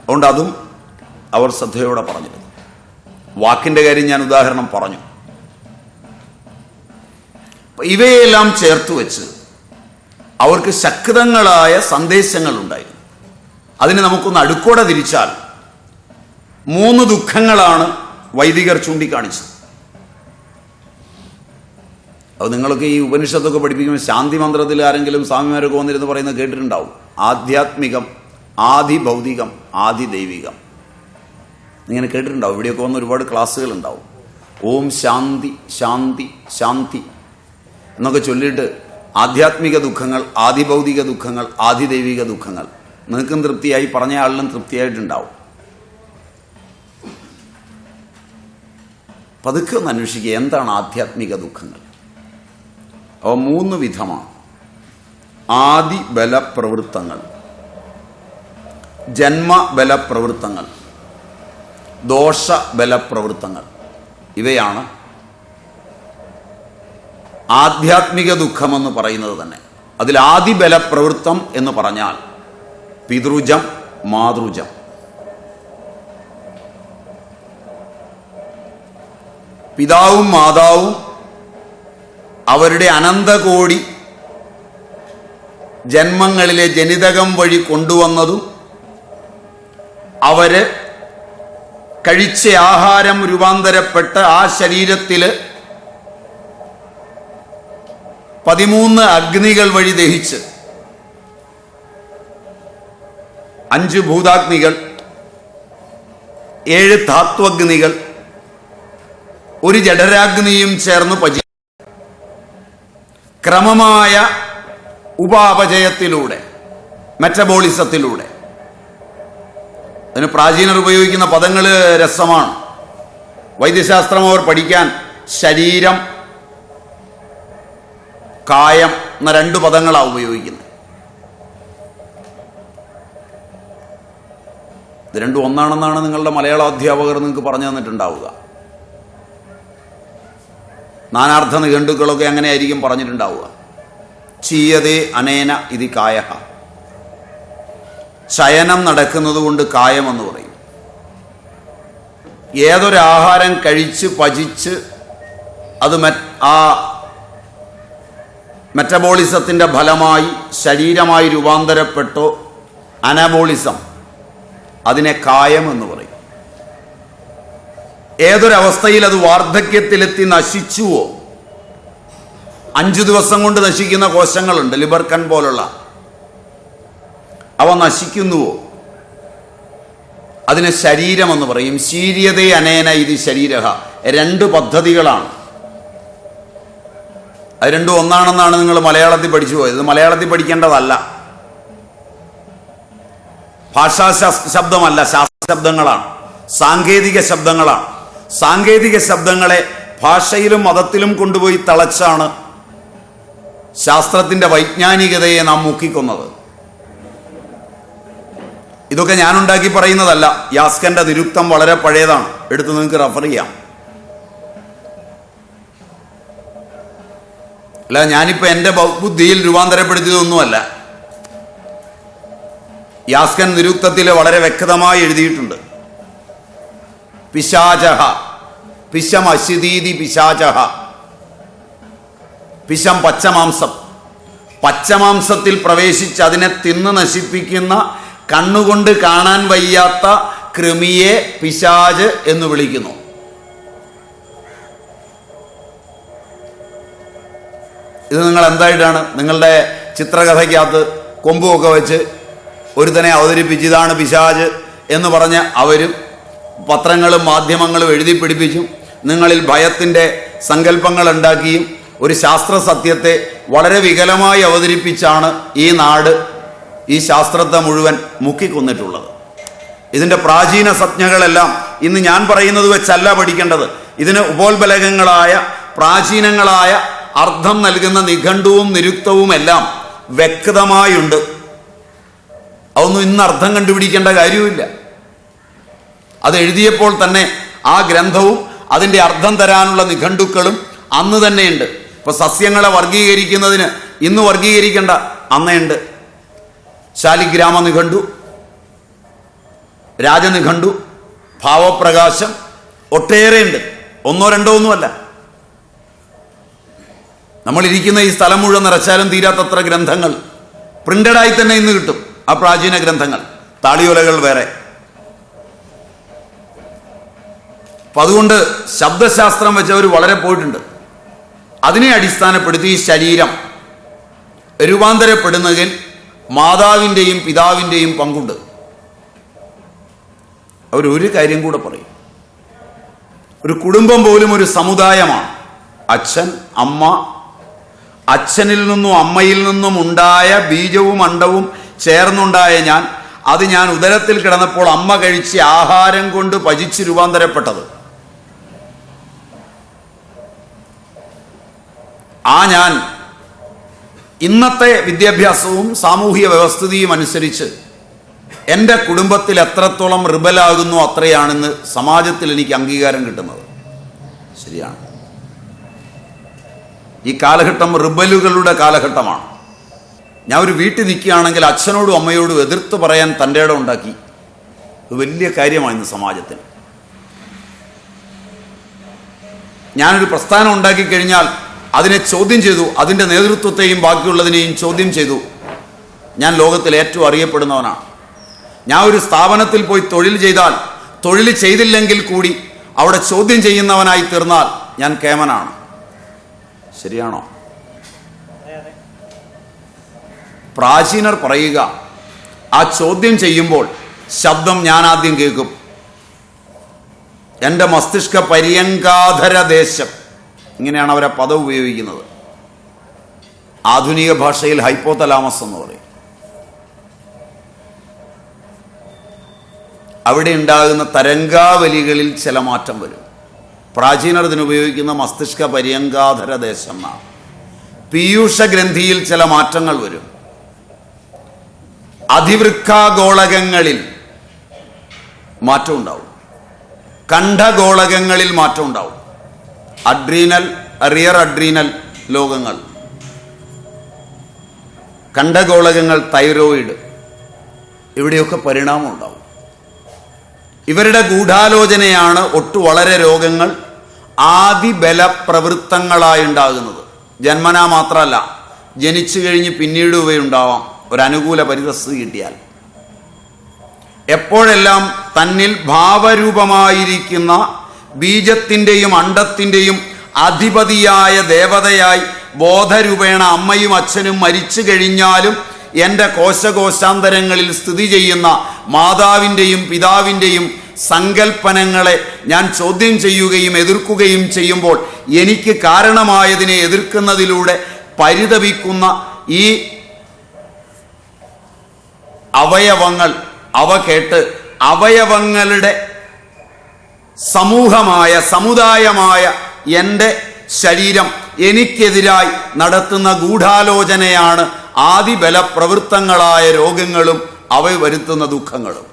അതുകൊണ്ട് അതും അവർ ശ്രദ്ധയോടെ പറഞ്ഞിരുന്നു. വാക്കിൻ്റെ കാര്യം ഞാൻ ഉദാഹരണം പറഞ്ഞു. ഇവയെല്ലാം ചേർത്ത് വെച്ച് അവർക്ക് ശക്തങ്ങളായ സന്ദേശങ്ങൾ ഉണ്ടായിരുന്നു. അതിന് നമുക്കൊന്ന് അടുക്കോടെ തിരിച്ചാൽ 3 ദുഃഖങ്ങളാണ് വൈദികർ ചൂണ്ടിക്കാണിച്ചത്. അപ്പോൾ നിങ്ങളൊക്കെ ഈ ഉപനിഷത്തൊക്കെ പഠിപ്പിക്കുമ്പോൾ ശാന്തി മന്ത്രത്തിൽ ആരെങ്കിലും സ്വാമിമാരൊക്കെ വന്നിരുന്ന് പറയുന്നത് കേട്ടിട്ടുണ്ടാവും. ആധ്യാത്മികം, ആദി ഭൗതികം, ആദി ദൈവികം, ഇങ്ങനെ കേട്ടിട്ടുണ്ടാവും. ഇവിടെയൊക്കെ വന്ന് ഒരുപാട് ക്ലാസ്സുകൾ ഉണ്ടാവും. ഓം ശാന്തി ശാന്തി ശാന്തി എന്നൊക്കെ ചൊല്ലിയിട്ട് ആധ്യാത്മിക ദുഃഖങ്ങൾ, ആദിഭൗതിക ദുഃഖങ്ങൾ, ആദിദൈവിക ദുഃഖങ്ങൾ, നിങ്ങൾക്കും തൃപ്തിയായി, പറഞ്ഞ ആളിനും തൃപ്തിയായിട്ടുണ്ടാവും. പതുക്കെ ഒന്ന് അന്വേഷിക്കുക എന്താണ് ആധ്യാത്മിക ദുഃഖങ്ങൾ. അവ 3 വിധമാണ്. ആദിബലപ്രവൃത്തങ്ങൾ, ജന്മബലപ്രവൃത്തങ്ങൾ, ദോഷബലപ്രവൃത്തങ്ങൾ. ഇവയാണ് ആധ്യാത്മിക ദുഃഖമെന്ന് പറയുന്നത് തന്നെ. അതിൽ ആദിബലപ്രവൃത്തം എന്ന് പറഞ്ഞാൽ പിതൃജം, മാതൃജം. പിതാവും മാതാവും അവരുടെ അനന്തകോടി ജന്മങ്ങളിലെ ജനിതകം വഴി കൊണ്ടുവന്നതും അവര് കഴിച്ച ആഹാരം രൂപാന്തരപ്പെട്ട് ആ ശരീരത്തിൽ 13 അഗ്നികൾ വഴി ദഹിച്ച് 5 ഭൂതാഗ്നികൾ, 7 ധാത്വഗ്നികൾ, 1 ജഠരാഗ്നിയും ചേർന്ന് ക്രമമായ ഉപാപചയത്തിലൂടെ, മെറ്റബോളിസത്തിലൂടെ. അതിന് പ്രാചീനർ ഉപയോഗിക്കുന്ന പദങ്ങൾ രസമാണ്. വൈദ്യശാസ്ത്രം അവർ പഠിക്കാൻ ശരീരം, കായം എന്ന 2 പദങ്ങളാണ് ഉപയോഗിക്കുന്നത്. ഇത് രണ്ടും ഒന്നാണെന്നാണ് നിങ്ങളുടെ മലയാള അധ്യാപകർ നിങ്ങൾക്ക് പറഞ്ഞു തന്നിട്ടുണ്ടാവുക. നാനാർത്ഥ നിഘണ്ടുക്കളൊക്കെ അങ്ങനെ ആയിരിക്കും പറഞ്ഞിട്ടുണ്ടാവുക. ചീയതേ അനേന ഇതി കായ, ചയനം നടക്കുന്നത് കൊണ്ട് കായമെന്ന് പറയും. ഏതൊരാഹാരം കഴിച്ച് പചിച്ച് അത് ആ മെറ്റബോളിസത്തിൻ്റെ ഫലമായി ശരീരമായി രൂപാന്തരപ്പെട്ടോ അനബോളിസം, അതിനെ കായം എന്ന് പറയും. ഏതൊരവസ്ഥയിൽ അത് വാർദ്ധക്യത്തിലെത്തി നശിച്ചുവോ, 5 ദിവസം കൊണ്ട് നശിക്കുന്ന കോശങ്ങളുണ്ട്, ലിബർക്കൺ പോലുള്ള, അവ നശിക്കുന്നുവോ അതിനെ ശരീരമെന്ന് പറയും. ശീര്യതേ അനേന ഇത് ശരീരഹ. 2 പദ്ധതികളാണ്. അത് രണ്ടും ഒന്നാണെന്നാണ് നിങ്ങൾ മലയാളത്തിൽ പഠിച്ചു പോയത്. ഇത് മലയാളത്തിൽ പഠിക്കേണ്ടതല്ല, ഭാഷാ ശബ്ദമല്ല, ശാസ്ത്രശബ്ദങ്ങളാണ്, സാങ്കേതിക ശബ്ദങ്ങളാണ്. സാങ്കേതിക ശബ്ദങ്ങളെ ഭാഷയിലും മതത്തിലും കൊണ്ടുപോയി തളച്ചാണ് ശാസ്ത്രത്തിൻ്റെ വൈജ്ഞാനികതയെ നാം മുക്കിക്കൊന്നത്. ഇതൊക്കെ ഞാനുണ്ടാക്കി പറയുന്നതല്ല. യാസ്കന്റെ നിരുക്തം വളരെ പഴയതാണ്, എടുത്ത് നിങ്ങൾക്ക് റെഫർ ചെയ്യാം. അല്ല, ഞാനിപ്പോൾ എൻ്റെ ബുദ്ധിയിൽ രൂപാന്തരപ്പെടുത്തിയതൊന്നുമല്ല. യാസ്കൻ നിരുക്തത്തിൽ വളരെ വ്യക്തമായി എഴുതിയിട്ടുണ്ട്. പിശാചഹ പിശം അശിതീതി പിശാചഹ. പിശം പച്ചമാംസം. പച്ചമാംസത്തിൽ പ്രവേശിച്ച് അതിനെ തിന്ന് നശിപ്പിക്കുന്ന, കണ്ണുകൊണ്ട് കാണാൻ വയ്യാത്ത കൃമിയെ പിശാച് എന്ന് വിളിക്കുന്നു. ഇത് നിങ്ങൾ എന്തായിട്ടാണ് നിങ്ങളുടെ ചിത്രകഥയ്ക്കകത്ത് കൊമ്പുമൊക്കെ വെച്ച് ഒരുത്തനെ അവതരിപ്പിച്ച് ഇതാണ് പിശാച് എന്ന് പറഞ്ഞ് അവരും പത്രങ്ങളും മാധ്യമങ്ങളും എഴുതി പിടിപ്പിച്ചും നിങ്ങളിൽ ഭയത്തിൻ്റെ സങ്കല്പങ്ങൾ ഉണ്ടാക്കിയും ഒരു ശാസ്ത്ര സത്യത്തെ വളരെ വികലമായി അവതരിപ്പിച്ചാണ് ഈ നാട്, ഈ ശാസ്ത്രത്തെ മുഴുവൻ മുക്കിക്കൊന്നിട്ടുള്ളത്. ഇതിൻ്റെ പ്രാചീന സംജ്ഞകളെല്ലാം ഇന്ന് ഞാൻ പറയുന്നത് വെച്ചല്ല പഠിക്കേണ്ടത്. ഇതിന് ഉപോത്ബലകങ്ങളായ പ്രാചീനങ്ങളായ അർത്ഥം നൽകുന്ന നിഘണ്ടുവും നിരുക്തവും എല്ലാം വ്യക്തമായുണ്ട്. അതൊന്നും ഇന്ന് അർത്ഥം കണ്ടുപിടിക്കേണ്ട കാര്യമില്ല. അത് എഴുതിയപ്പോൾ തന്നെ ആ ഗ്രന്ഥവും അതിൻ്റെ അർത്ഥം തരാനുള്ള നിഘണ്ടുക്കളും അന്ന് തന്നെയുണ്ട്. ഇപ്പൊ സസ്യങ്ങളെ വർഗീകരിക്കുന്നതിന് ഇന്ന് വർഗീകരിക്കേണ്ട, അന്നേ ഉണ്ട്. ശാലിഗ്രാമ നിഘണ്ടു, രാജനിഘണ്ടു, ഭാവപ്രകാശം, ഒട്ടേറെ ഉണ്ട്. 1 2 ഒന്നുമല്ല. നമ്മളിരിക്കുന്ന ഈ സ്ഥലം മുഴുവൻ നിറച്ചാലും തീരാത്തത്ര ഗ്രന്ഥങ്ങൾ പ്രിന്റഡായി തന്നെ ഇന്ന് കിട്ടും. ആ പ്രാചീന ഗ്രന്ഥങ്ങൾ, താളിയോലകൾ വേറെ. അപ്പം അതുകൊണ്ട് ശബ്ദശാസ്ത്രം വെച്ചവർ വളരെ പോയിട്ടുണ്ട്. അതിനെ അടിസ്ഥാനപ്പെടുത്തി ഈ ശരീരം രൂപാന്തരപ്പെടുന്നതിൽ മാതാവിൻ്റെയും പിതാവിൻ്റെയും പങ്കുണ്ട്. അവരൊരു കാര്യം കൂടെ പറയും, ഒരു കുടുംബം പോലും ഒരു സമുദായമാണ്. അച്ഛൻ, അമ്മ, അച്ഛനിൽ നിന്നും അമ്മയിൽ നിന്നും ഉണ്ടായ ബീജവും അണ്ടവും ചേർന്നുണ്ടായ അത് ഞാൻ ഉദരത്തിൽ കിടന്നപ്പോൾ അമ്മ കഴിച്ച ആഹാരം കൊണ്ട് പചിച്ച് രൂപാന്തരപ്പെട്ടത്. ഞാൻ ഇന്നത്തെ വിദ്യാഭ്യാസവും സാമൂഹിക വ്യവസ്ഥിതിയും അനുസരിച്ച് എൻ്റെ കുടുംബത്തിൽ എത്രത്തോളം റിബലാകുന്നു അത്രയാണെന്ന് സമാജത്തിൽ എനിക്ക് അംഗീകാരം കിട്ടുന്നത്. ശരിയാണ്. ഈ കാലഘട്ടം റിബലുകളുടെ കാലഘട്ടമാണ്. ഞാൻ ഒരു വീട്ടിൽ നിൽക്കുകയാണെങ്കിൽ അച്ഛനോടും അമ്മയോടും എതിർത്ത് പറയാൻ തൻ്റെ ഇടം ഉണ്ടാക്കി. വലിയ കാര്യമാണ് ഇന്ന് സമാജത്തിൽ. ഞാനൊരു പ്രസ്ഥാനം ഉണ്ടാക്കി കഴിഞ്ഞാൽ അതിനെ ചോദ്യം ചെയ്തു, അതിൻ്റെ നേതൃത്വത്തെയും ബാക്കിയുള്ളതിനെയും ചോദ്യം ചെയ്തു. ഞാൻ ലോകത്തിൽ ഏറ്റവും അറിയപ്പെടുന്നവനാണ്. ഞാൻ ഒരു സ്ഥാപനത്തിൽ പോയി തൊഴിൽ ചെയ്താൽ, തൊഴിൽ ചെയ്തില്ലെങ്കിൽ കൂടി അവിടെ ചോദ്യം ചെയ്യുന്നവനായി തീർന്നാൽ ഞാൻ കേമനാണ്. ശരിയാണോ? പ്രാചീനർ പറയുക, ആ ചോദ്യം ചെയ്യുമ്പോൾ ശബ്ദം ഞാൻ ആദ്യം കേൾക്കും. എൻ്റെ മസ്തിഷ്ക പര്യങ്കാധര ദേശം, ഇങ്ങനെയാണ് അവരെ പദം ഉപയോഗിക്കുന്നത്. ആധുനിക ഭാഷയിൽ ഹൈപ്പോതലാമസ് എന്ന് പറയും. അവിടെ ഉണ്ടാകുന്ന തരംഗാവലികളിൽ ചില മാറ്റം വരും. പ്രാചീനർ ഇതിനുപയോഗിക്കുന്ന മസ്തിഷ്ക പര്യങ്കാധര ദേശം എന്നാണ്. പീയൂഷ ഗ്രന്ഥിയിൽ ചില മാറ്റങ്ങൾ വരും. അധിവൃക്കാഗോളകങ്ങളിൽ മാറ്റം ഉണ്ടാവും. കണ്ഠഗോളകങ്ങളിൽ മാറ്റം ഉണ്ടാവും. അഡ്രീനൽ, റിയർ അഡ്രീനൽ ലോകങ്ങൾ, കണ്ഠഗോളകങ്ങൾ, തൈറോയിഡ്, ഇവിടെയൊക്കെ പരിണാമം ഉണ്ടാവും. ഇവരുടെ ഗൂഢാലോചനയാണ് വളരെ രോഗങ്ങൾ ആദിബലപ്രവൃത്തങ്ങളായി ഉണ്ടാകുന്നത്. ജന്മനാ മാത്രമല്ല, ജനിച്ചു കഴിഞ്ഞ് പിന്നീട് ഇവയുണ്ടാവാം, ഒരനുകൂല പരിതസ്ഥിതി കിട്ടിയാൽ. എപ്പോഴെല്ലാം തന്നിൽ ഭാവരൂപമായിരിക്കുന്ന ബീജത്തിൻ്റെയും അണ്ടത്തിൻ്റെയും അധിപതിയായ ദേവതയായി ബോധരൂപേണ അമ്മയും അച്ഛനും മരിച്ചു കഴിഞ്ഞാലും എൻ്റെ കോശകോശാന്തരങ്ങളിൽ സ്ഥിതി ചെയ്യുന്ന മാതാവിൻ്റെയും പിതാവിൻ്റെയും സങ്കല്പനങ്ങളെ ഞാൻ ചോദ്യം ചെയ്യുകയും എതിർക്കുകയും ചെയ്യുമ്പോൾ എനിക്ക് കാരണമായതിനെ എതിർക്കുന്നതിലൂടെ പരിതപിക്കുന്ന ഈ അവയവങ്ങൾ, അവ കേട്ട് അവയവങ്ങളുടെ സമൂഹമായ, സമുദായമായ എൻ്റെ ശരീരം എനിക്കെതിരായി നടത്തുന്ന ഗൂഢാലോചനയാണ് ആദിബലപ്രവൃത്തങ്ങളായ രോഗങ്ങളും അവ വരുത്തുന്ന ദുഃഖങ്ങളും.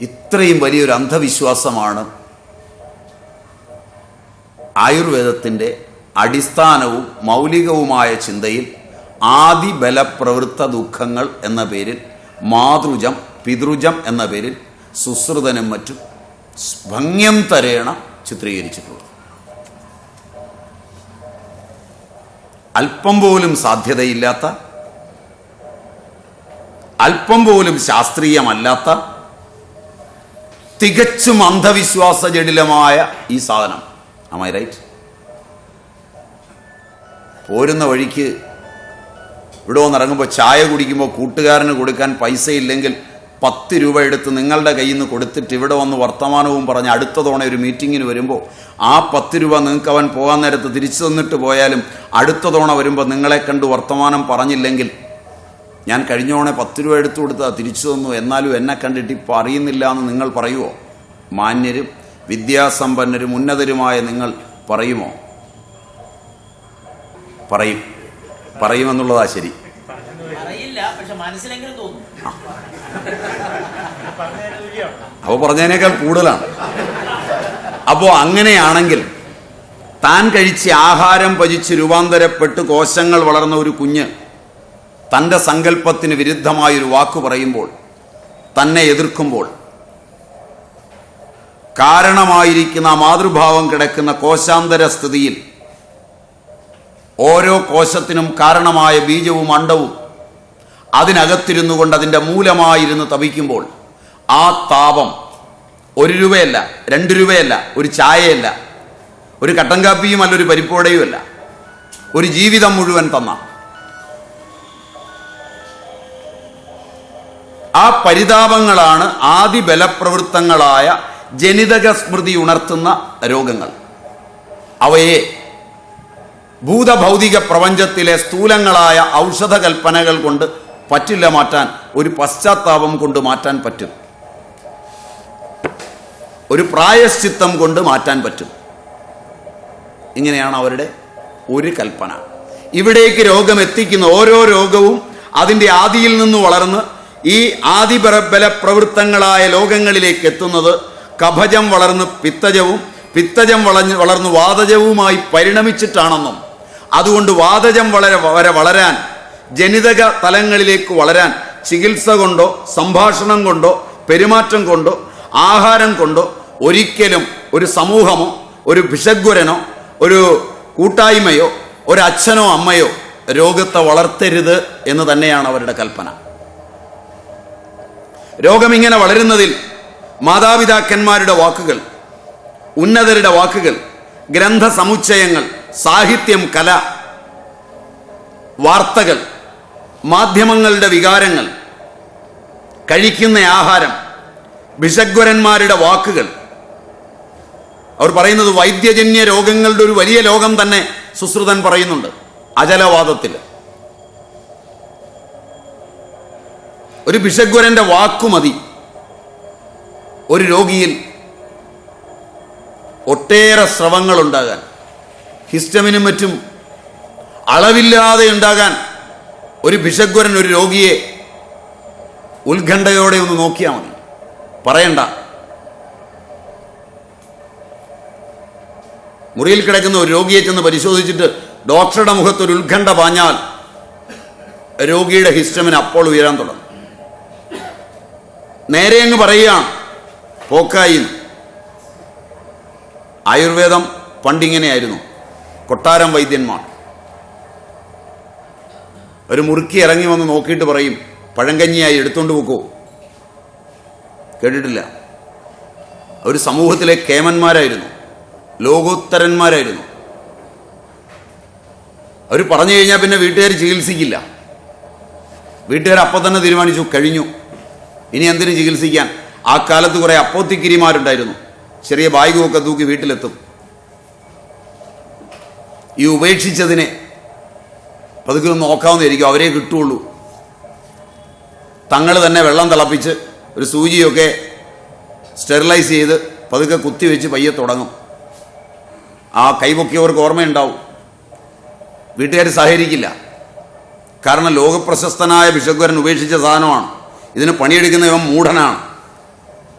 ഇത്രയും വലിയൊരു അന്ധവിശ്വാസമാണ് ആയുർവേദത്തിൻ്റെ അടിസ്ഥാനവും മൗലികവുമായ ചിന്തയിൽ ആദിബലപ്രവൃത്ത ദുഃഖങ്ങൾ എന്ന പേരിൽ, മാതൃജം പിതൃജം എന്ന പേരിൽ സുശ്രുതനും മറ്റും ഭംഗ്യന്തരേണ ചിത്രീകരിച്ചിട്ടുള്ളത്. അല്പം പോലും സാധ്യതയില്ലാത്ത, അല്പം പോലും ശാസ്ത്രീയമല്ലാത്ത, തികച്ചും അന്ധവിശ്വാസ ജടിലമായ ഈ സാധനം. Am I right? പോരുന്ന വഴിക്ക് ഇവിടെ വന്നിറങ്ങുമ്പോൾ ചായ കുടിക്കുമ്പോൾ കൂട്ടുകാരന് കൊടുക്കാൻ പൈസ ഇല്ലെങ്കിൽ 10 രൂപ എടുത്ത് നിങ്ങളുടെ കയ്യിൽ നിന്ന് കൊടുത്തിട്ട് ഇവിടെ വന്ന് വർത്തമാനവും പറഞ്ഞ് അടുത്ത തവണ ഒരു മീറ്റിങ്ങിന് വരുമ്പോൾ ആ 10 രൂപ നിങ്ങൾക്ക് അവൻ പോകാൻ നേരത്ത് തിരിച്ചു തന്നിട്ട് പോയാലും അടുത്ത തവണ വരുമ്പോൾ നിങ്ങളെ കണ്ട് വർത്തമാനം പറഞ്ഞില്ലെങ്കിൽ ഞാൻ കഴിഞ്ഞ തവണ 10 രൂപ എടുത്തു കൊടുത്താൽ തിരിച്ചു തന്നു, എന്നാലും എന്നെ കണ്ടിട്ട് ഇപ്പോൾ അറിയുന്നില്ല എന്ന് നിങ്ങൾ പറയുമോ? മാന്യരും വിദ്യാസമ്പന്നരും ഉന്നതരുമായ നിങ്ങൾ പറയുമോ? പറയുമെന്നുള്ളതാ ശരി. അപ്പോൾ പറഞ്ഞതിനേക്കാൾ കൂടുതലാണ്. അപ്പോൾ അങ്ങനെയാണെങ്കിൽ താൻ കഴിച്ച ആഹാരം പചിച്ച് രൂപാന്തരപ്പെട്ട് കോശങ്ങൾ വളർന്ന ഒരു കുഞ്ഞ് തൻ്റെ സങ്കല്പത്തിന് വിരുദ്ധമായൊരു വാക്ക് പറയുമ്പോൾ, തന്നെ എതിർക്കുമ്പോൾ, കാരണമായിരിക്കുന്ന മാതൃഭാവം കിടക്കുന്ന കോശാന്തര സ്ഥിതിയിൽ ഓരോ കോശത്തിനും കാരണമായ ബീജവും അണ്ടവും അതിനകത്തിരുന്നു കൊണ്ട് അതിൻ്റെ മൂലമായിരുന്ന് തപിക്കുമ്പോൾ ആ താപം 1 രൂപയല്ല, 2 രൂപയല്ല, ഒരു ചായയല്ല, ഒരു കട്ടൻ കാപ്പിയും അല്ല, ഒരു പരിപ്പോടയും അല്ല, ഒരു ജീവിതം മുഴുവൻ തന്ന ആ പരിതാപങ്ങളാണ് ആദി ബലപ്രവൃത്തങ്ങളായ ജനിതക സ്മൃതി ഉണർത്തുന്ന രോഗങ്ങൾ. അവയെ ഭൂതഭൗതിക പ്രപഞ്ചത്തിലെ സ്ഥൂലങ്ങളായ ഔഷധ കൽപ്പനകൾ കൊണ്ട് പറ്റില്ല മാറ്റാൻ, ഒരു പശ്ചാത്താപം കൊണ്ട് മാറ്റാൻ പറ്റും, ഒരു പ്രായശ്ചിത്തം കൊണ്ട് മാറ്റാൻ പറ്റും. ഇങ്ങനെയാണ് അവരുടെ ഒരു കൽപ്പന. ഇവിടേക്ക് രോഗം എത്തിക്കുന്ന ഓരോ രോഗവും അതിൻ്റെ ആദിയിൽ നിന്ന് വളർന്ന് ഈ ആദിബലപ്രവൃത്തങ്ങളായ ലോകങ്ങളിലേക്ക് എത്തുന്നത് കഫജം വളർന്ന് പിത്തജവും, പിത്തജം വളർന്ന് വാതജവുമായി പരിണമിച്ചിട്ടാണെന്നും അതുകൊണ്ട് വാതജം വളരാൻ, ജനിതക തലങ്ങളിലേക്ക് വളരാൻ ചികിത്സ കൊണ്ടോ സംഭാഷണം കൊണ്ടോ പെരുമാറ്റം കൊണ്ടോ ആഹാരം കൊണ്ടോ ഒരിക്കലും ഒരു സമൂഹമോ ഒരു ഭിഷഗ്വരനോ ഒരു കൂട്ടായ്മയോ ഒരു അച്ഛനോ അമ്മയോ രോഗത്തെ വളർത്തരുത് എന്ന് തന്നെയാണ് അവരുടെ കൽപ്പന. രോഗമിങ്ങനെ വളരുന്നതിൽ മാതാപിതാക്കന്മാരുടെ വാക്കുകൾ, ഉന്നതരുടെ വാക്കുകൾ, ഗ്രന്ഥസമുച്ചയങ്ങൾ, സാഹിത്യം, കല, വാർത്തകൾ, മാധ്യമങ്ങളുടെ വികാരങ്ങൾ, കഴിക്കുന്ന ആഹാരം, ഭിഷഗ്വരന്മാരുടെ വാക്കുകൾ, അവർ പറയുന്നത് വൈദ്യജന്യ രോഗങ്ങളുടെ ഒരു വലിയ ലോകം തന്നെ സുശ്രുതൻ പറയുന്നുണ്ട് അജലവാദത്തിൽ. ഒരു ഭിഷഗ്വരന്റെ വാക്കുമതി ഒരു രോഗിയിൽ ഒട്ടേറെ സ്രവങ്ങൾ ഉണ്ടാകാൻ, ഹിസ്റ്റമിനും മറ്റും അളവില്ലാതെ ഉണ്ടാകാൻ. ഒരു ഭിഷഗ്വരൻ ഒരു രോഗിയെ ഉത്കണ്ഠയോടെ ഒന്ന് നോക്കിയാൽ മതി, പറയണ്ട. മുറിയിൽ കിടക്കുന്ന ഒരു രോഗിയെ ചെന്ന് പരിശോധിച്ചിട്ട് ഡോക്ടറുടെ മുഖത്തൊരു ഉത്കണ്ഠ പാഞ്ഞാൽ രോഗിയുടെ ഹിസ്റ്റമിന് അപ്പോൾ ഉയരാൻ തുടങ്ങും. നേരെ അങ്ങ് പറയുകയാണ് പോക്കായി. ആയുർവേദം പണ്ടിങ്ങനെയായിരുന്നു. കൊട്ടാരം വൈദ്യന്മാർ ഒരു മുറുക്കി ഇറങ്ങി വന്ന് നോക്കിയിട്ട് പറയും പഴങ്കഞ്ഞിയായി എടുത്തുകൊണ്ട് പോക്കോ. കേട്ടിട്ടില്ല. ഒരു സമൂഹത്തിലെ കേമന്മാരായിരുന്നു, ലോകോത്തരന്മാരായിരുന്നു. അവർ പറഞ്ഞു കഴിഞ്ഞാൽ പിന്നെ വീട്ടുകാർ ചികിത്സിക്കില്ല. വീട്ടുകാർ അപ്പം തന്നെ തീരുമാനിച്ചു, കഴിഞ്ഞു, ഇനി എന്തിനു ചികിത്സിക്കാൻ. ആ കാലത്ത് കുറേ അപ്പോത്തിക്കിരിമാരുണ്ടായിരുന്നു, ചെറിയ ബാഗുമൊക്കെ തൂക്കി വീട്ടിലെത്തും. ഈ ഉപേക്ഷിച്ചതിനെ പതുക്കെ ഒന്ന് നോക്കാവുന്നതായിരിക്കും, അവരെ കിട്ടുള്ളൂ. തങ്ങൾ തന്നെ വെള്ളം തിളപ്പിച്ച് ഒരു സൂചിയൊക്കെ സ്റ്റെറിലൈസ് ചെയ്ത് പതുക്കെ കുത്തിവെച്ച് പയ്യെ തുടങ്ങും. ആ കൈപൊക്കിയവർക്ക് ഓർമ്മയുണ്ടാവും. വീട്ടുകാർ സഹകരിക്കില്ല. കാരണം ലോകപ്രശസ്തനായ ഭിഷഗ്വരൻ ഉപേക്ഷിച്ച സാധനമാണ്. ഇതിന് പണിയെടുക്കുന്ന ഇവൻ മൂഢനാണ്.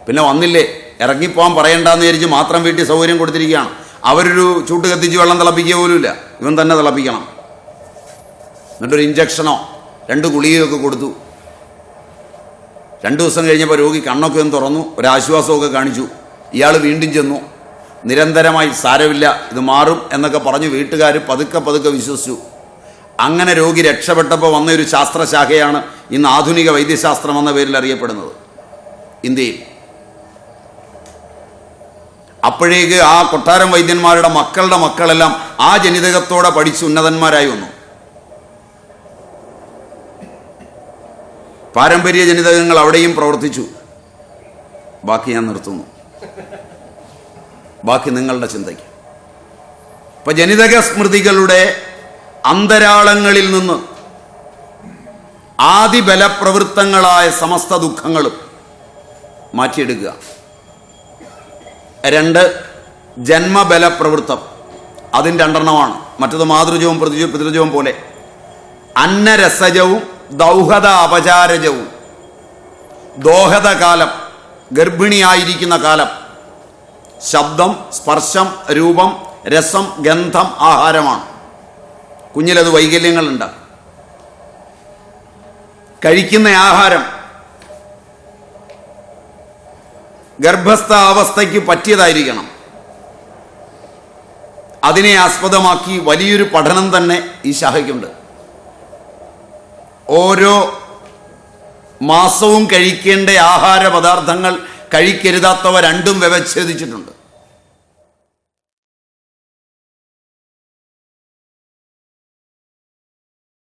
പിന്നെ വന്നില്ലേ, ഇറങ്ങിപ്പോകാൻ പറയണ്ടെന്ന് വിചാരിച്ച് മാത്രം വീട്ടിൽ സൗകര്യം കൊടുത്തിരിക്കുകയാണ്. അവരൊരു ചൂട്ട് കത്തിച്ച് വെള്ളം തിളപ്പിക്കുക പോലുമില്ല, ഇവൻ തന്നെ തിളപ്പിക്കണം. എന്നിട്ടൊരു ഇഞ്ചക്ഷനോ 2 ഗുളികയൊക്കെ കൊടുത്തു. 2 ദിവസം കഴിഞ്ഞപ്പോൾ രോഗി കണ്ണൊക്കെ ഒന്ന് തുറന്നു, ഒരാശ്വാസമൊക്കെ കാണിച്ചു. ഇയാൾ വീണ്ടും ചെന്നു. നിരന്തരമായി സാരമില്ല, ഇത് മാറും എന്നൊക്കെ പറഞ്ഞ് വീട്ടുകാർ പതുക്കെ പതുക്കെ വിശ്വസിച്ചു. അങ്ങനെ രോഗി രക്ഷപ്പെട്ടപ്പോൾ വന്ന ഒരു ശാസ്ത്രശാഖയാണ് ഇന്ന് ആധുനിക വൈദ്യശാസ്ത്രം എന്ന പേരിൽ അറിയപ്പെടുന്നത് ഇന്ത്യയിൽ. അപ്പോഴേക്ക് ആ കൊട്ടാരം വൈദ്യന്മാരുടെ മക്കളുടെ മക്കളെല്ലാം ആ ജനിതകത്തോടെ പഠിച്ച് ഉന്നതന്മാരായി വന്നു. പാരമ്പര്യ ജനിതകങ്ങൾ അവിടെയും പ്രവർത്തിച്ചു. ബാക്കി ഞാൻ നിർത്തുന്നു, ബാക്കി നിങ്ങളുടെ ചിന്തയ്ക്ക്. ഇപ്പൊ ജനിതക സ്മൃതികളുടെ അന്തരാളങ്ങളിൽ നിന്ന് ആദിബലപ്രവൃത്തങ്ങളായ സമസ്ത ദുഃഖങ്ങളും മാറ്റിയെടുക്കുക. 2 ജന്മബലപ്രവൃത്തം, അതിന് 2 എണ്ണമാണ്. മറ്റത് മാതൃജവും പിതൃജവും പോലെ. അന്നരസജവും ദൗഹത അപചാരജവും. ദോഹതകാലം, ഗർഭിണിയായിരിക്കുന്ന കാലം. ശബ്ദം, സ്പർശം, രൂപം, രസം, ഗന്ധം, ആഹാരമാണ്. കുഞ്ഞിലത് വൈകല്യങ്ങളുണ്ട്. കഴിക്കുന്ന ആഹാരം ഗർഭസ്ഥ അവസ്ഥയ്ക്ക് പറ്റിയതായിരിക്കണം. അതിനെ ആസ്പദമാക്കി വലിയൊരു പഠനം തന്നെ ഈ ശാഖയ്ക്കുണ്ട്. ഓരോ മാസവും കഴിക്കേണ്ട ആഹാര പദാർത്ഥങ്ങൾ കഴിക്കരുതാത്തവ 2ഉം വ്യവച്ഛേദിച്ചിട്ടുണ്ട്.